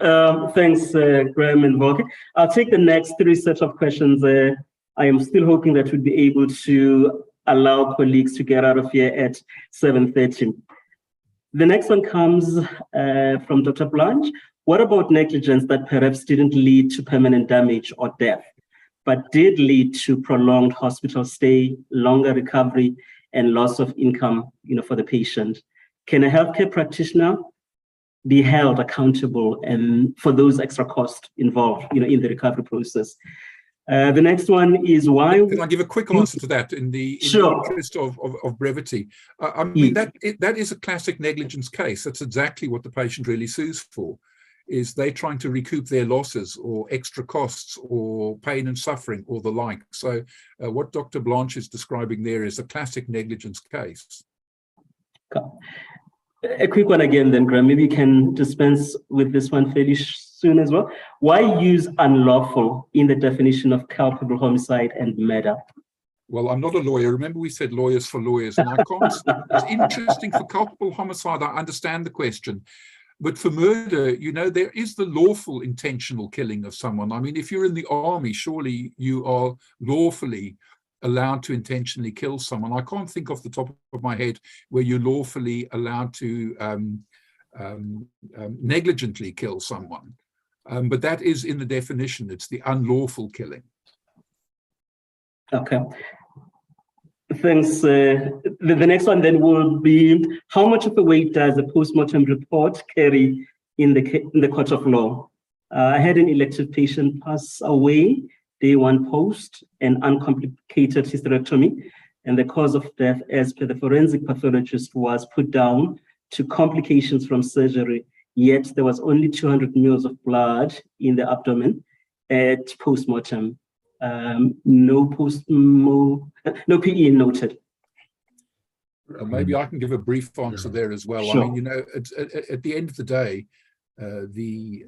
Speaker 2: Thanks, Graham and Volker. I'll take the next three sets of questions. I am still hoping that we'll be able to allow colleagues to get out of here at 7:30. The next one comes from Dr. Blanche. What about negligence that perhaps didn't lead to permanent damage or death, but did lead to prolonged hospital stay, longer recovery, and loss of income, for the patient? Can a healthcare practitioner be held accountable and for those extra costs involved, in the recovery process. The next one is why.
Speaker 4: Can I give a quick answer to that in the interest of brevity? I mean, that is a classic negligence case. That's exactly what the patient really sues for, is they trying to recoup their losses or extra costs or pain and suffering or the like. So what Dr. Blanche is describing there is a classic negligence case.
Speaker 2: A quick one again then, Graham, maybe you can dispense with this one fairly soon as well. Why use unlawful in the definition of culpable homicide and murder?
Speaker 4: Well, I'm not a lawyer. Remember we said lawyers for lawyers, and I can't. It's interesting for culpable homicide, I understand the question. But for murder, there is the lawful intentional killing of someone. I mean, if you're in the army, surely you are lawfully allowed to intentionally kill someone. I can't think off the top of my head where you're lawfully allowed to negligently kill someone. But that is in the definition. It's the unlawful killing.
Speaker 2: Okay. Thanks. The next one then will be, how much of a weight does a postmortem report carry in the court of law? I had an elective patient pass away, day 1 post, an uncomplicated hysterectomy, and the cause of death, as per the forensic pathologist, was put down to complications from surgery, yet there was only 200 ml of blood in the abdomen at postmortem. No PE noted.
Speaker 4: Maybe I can give a brief answer there as well.
Speaker 2: Sure.
Speaker 4: I mean, at the end of the day, the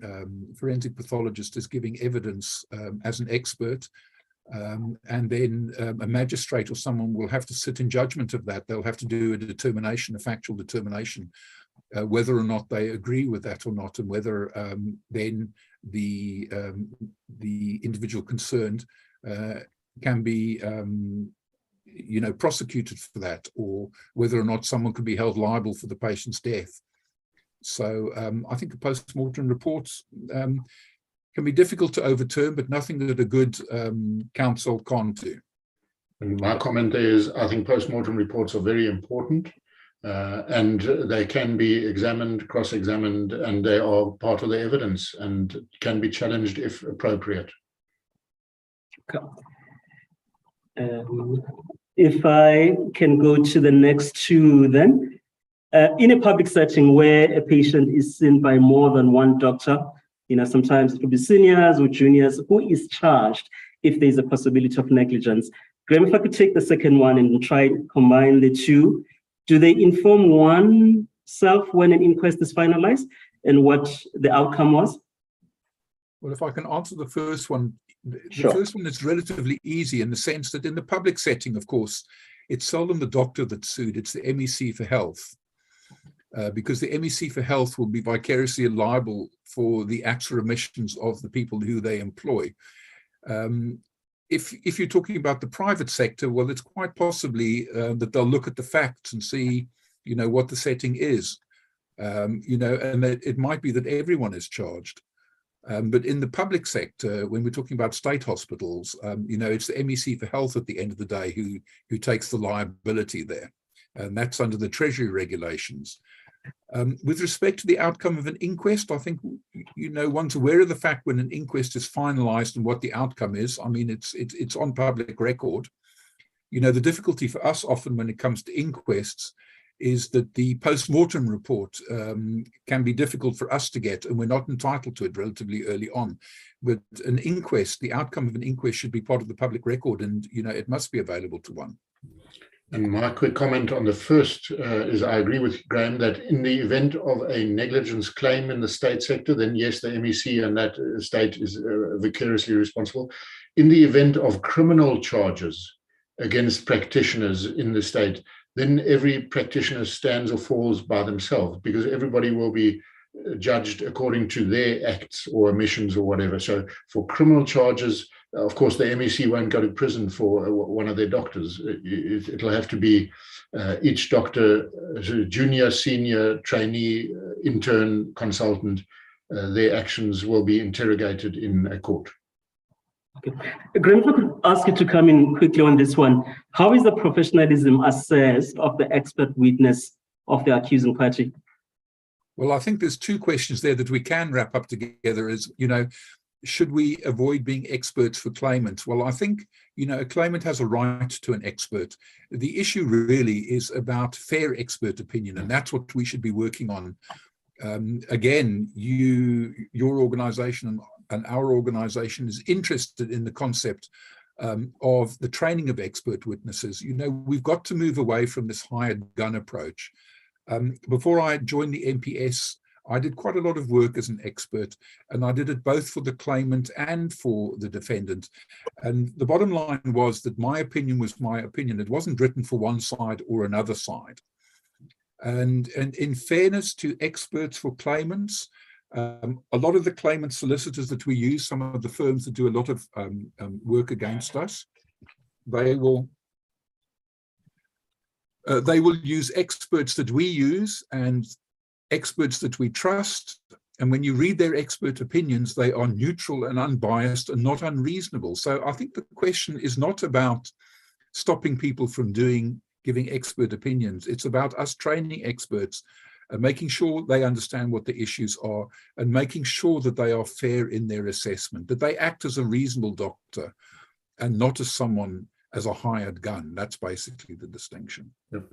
Speaker 4: forensic pathologist is giving evidence as an expert, and then a magistrate or someone will have to sit in judgment of that. They'll have to do a determination, a factual determination, whether or not they agree with that or not, and whether then the individual concerned can be prosecuted for that, or whether or not someone can be held liable for the patient's death. So I think the post-mortem reports can be difficult to overturn, but nothing that a good counsel can't do.
Speaker 5: And my comment there is, I think post-mortem reports are very important, and they can be examined, cross-examined, and they are part of the evidence and can be challenged if appropriate.
Speaker 2: Okay. If I can go to the next two then. In a public setting where a patient is seen by more than one doctor, sometimes it could be seniors or juniors, who is charged if there's a possibility of negligence? Graham, if I could take the second one and try to combine the two, do they inform oneself when an inquest is finalized and what the outcome was?
Speaker 4: Well, if I can answer the first one, the
Speaker 2: Sure.
Speaker 4: first one is relatively easy in the sense that in the public setting, of course, it's seldom the doctor that's sued, it's the MEC for Health. Because the MEC for Health will be vicariously liable for the acts or omissions of the people who they employ. If you're talking about the private sector, well, it's quite possibly that they'll look at the facts and see, what the setting is, and that it might be that everyone is charged. But in the public sector, when we're talking about state hospitals, it's the MEC for Health at the end of the day who takes the liability there. And that's under the Treasury regulations. With respect to the outcome of an inquest, I think, one's aware of the fact when an inquest is finalized and what the outcome is. I mean, it's on public record. The difficulty for us often when it comes to inquests is that the post-mortem report can be difficult for us to get, and we're not entitled to it relatively early on. But an inquest, the outcome of an inquest should be part of the public record, and, it must be available to one.
Speaker 5: And my quick comment on the first is I agree with Graham that in the event of a negligence claim in the state sector, then yes, the MEC and that state is vicariously responsible. In the event of criminal charges against practitioners in the state, then every practitioner stands or falls by themselves, because everybody will be judged according to their acts or omissions or whatever. So for criminal charges, of course, the MEC won't go to prison for one of their doctors. It'll have to be each doctor, junior, senior, trainee, intern, consultant. Their actions will be interrogated in a court.
Speaker 2: Okay. Graham, if I could ask you to come in quickly on this one. How is the professionalism assessed of the expert witness of the accusing party?
Speaker 4: Well, I think there's two questions there that we can wrap up together is, should we avoid being experts for claimants? Well, I think, a claimant has a right to an expert. The issue really is about fair expert opinion, and that's what we should be working on. Again, your organization and our organization is interested in the concept of the training of expert witnesses. We've got to move away from this hired gun approach. Before I joined the MPS, I did quite a lot of work as an expert, and I did it both for the claimant and for the defendant. And the bottom line was that my opinion was my opinion. It wasn't written for one side or another side. And in fairness to experts for claimants, a lot of the claimant solicitors that we use, some of the firms that do a lot of work against us, they will use experts that we use and experts that we trust. And when you read their expert opinions, they are neutral and unbiased and not unreasonable. So I think the question is not about stopping people from giving expert opinions. It's about us training experts and making sure they understand what the issues are and making sure that they are fair in their assessment, that they act as a reasonable doctor and not as someone as a hired gun. That's basically the distinction.
Speaker 5: Yep.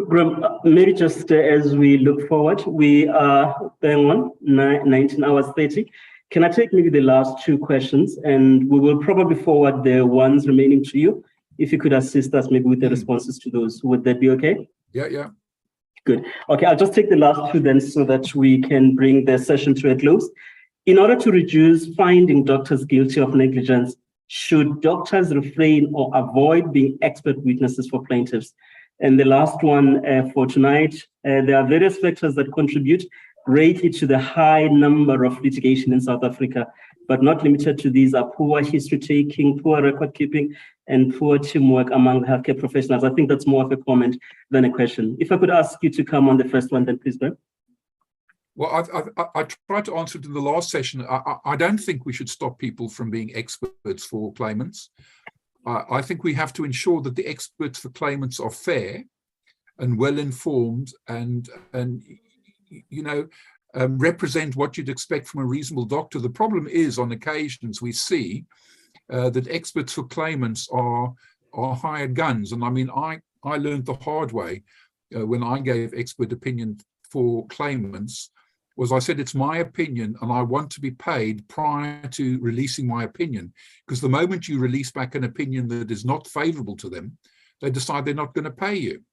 Speaker 2: Graham, maybe just as we look forward, we are going on 19 hours 30. Can I take maybe the last two questions, and we will probably forward the ones remaining to you. If you could assist us maybe with the responses to those, would that be okay?
Speaker 4: Yeah.
Speaker 2: Good. Okay, I'll just take the last two then so that we can bring the session to a close. In order to reduce finding doctors guilty of negligence, should doctors refrain or avoid being expert witnesses for plaintiffs? And the last one for tonight, there are various factors that contribute greatly to the high number of litigation in South Africa, but not limited to these are poor history taking, poor record keeping, and poor teamwork among the healthcare professionals. I think that's more of a comment than a question. If I could ask you to come on the first one, then please, Graham.
Speaker 4: Well, I tried to answer it in the last session. I don't think we should stop people from being experts for claimants. I think we have to ensure that the experts for claimants are fair and well-informed and represent what you'd expect from a reasonable doctor. The problem is, on occasions, we see that experts for claimants are hired guns. And I mean, I learned the hard way when I gave expert opinion for claimants, was I said, it's my opinion and I want to be paid prior to releasing my opinion. Because the moment you release back an opinion that is not favorable to them, they decide they're not going to pay you.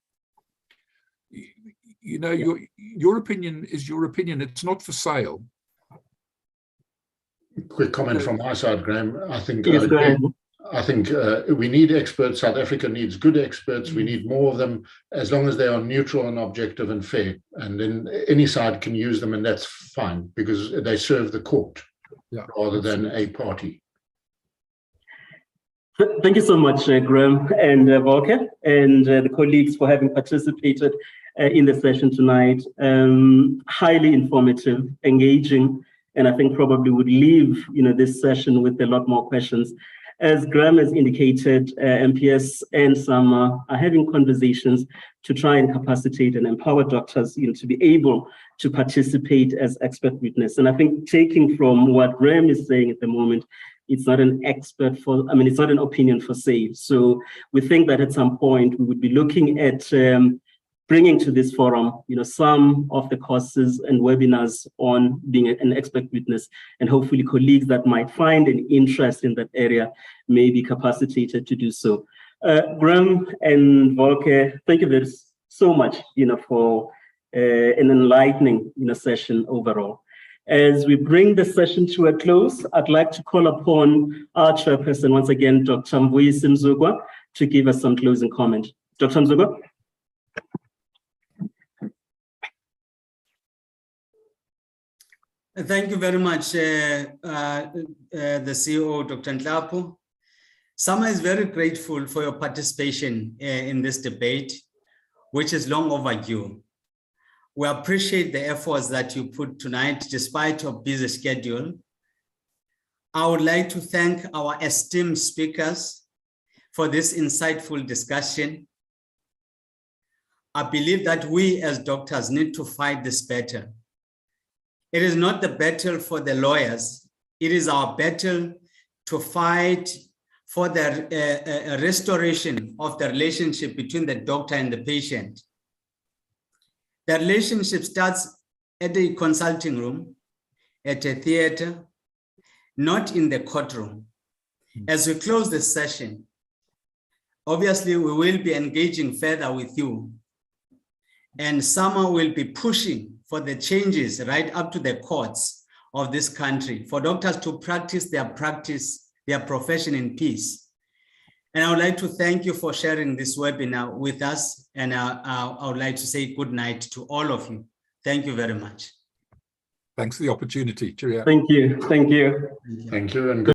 Speaker 4: Your opinion is your opinion. It's not for sale.
Speaker 5: Quick comment from my side, Graham. I think
Speaker 2: Yes, go ahead.
Speaker 5: I think we need experts. South Africa needs good experts. We need more of them, as long as they are neutral and objective and fair. And then any side can use them, and that's fine because they serve the court rather than a party.
Speaker 2: Thank you so much, Graham and Volker, and the colleagues for having participated in the session tonight. Highly informative, engaging, and I think probably would leave this session with a lot more questions. As Graham has indicated, MPS and SAMA are having conversations to try and capacitate and empower doctors to be able to participate as expert witness. And I think taking from what Graham is saying at the moment, it's not an it's not an opinion for say. So we think that at some point we would be looking at bringing to this forum, some of the courses and webinars on being an expert witness, and hopefully colleagues that might find an interest in that area may be capacitated to do so. Graham and Volker, thank you so much, for an enlightening, session overall. As we bring the session to a close, I'd like to call upon our chairperson once again, Dr. Mzugwa, to give us some closing comment. Dr. Mzugwa.
Speaker 3: Thank you very much, the CEO, Dr. Nhlapo. SAMA is very grateful for your participation in this debate, which is long overdue. We appreciate the efforts that you put tonight, despite your busy schedule. I would like to thank our esteemed speakers for this insightful discussion. I believe that we as doctors need to fight this battle. It is not the battle for the lawyers. It is our battle to fight for the restoration of the relationship between the doctor and the patient. The relationship starts at the consulting room, at a theater, not in the courtroom. As we close this session, obviously we will be engaging further with you, and someone will be pushing for the changes right up to the courts of this country for doctors to practice, their profession in peace. And I would like to thank you for sharing this webinar with us. And I would like to say good night to all of you. Thank you very much.
Speaker 4: Thanks for the opportunity. Cheerio.
Speaker 2: Thank you. Thank you.
Speaker 5: Thank you, and good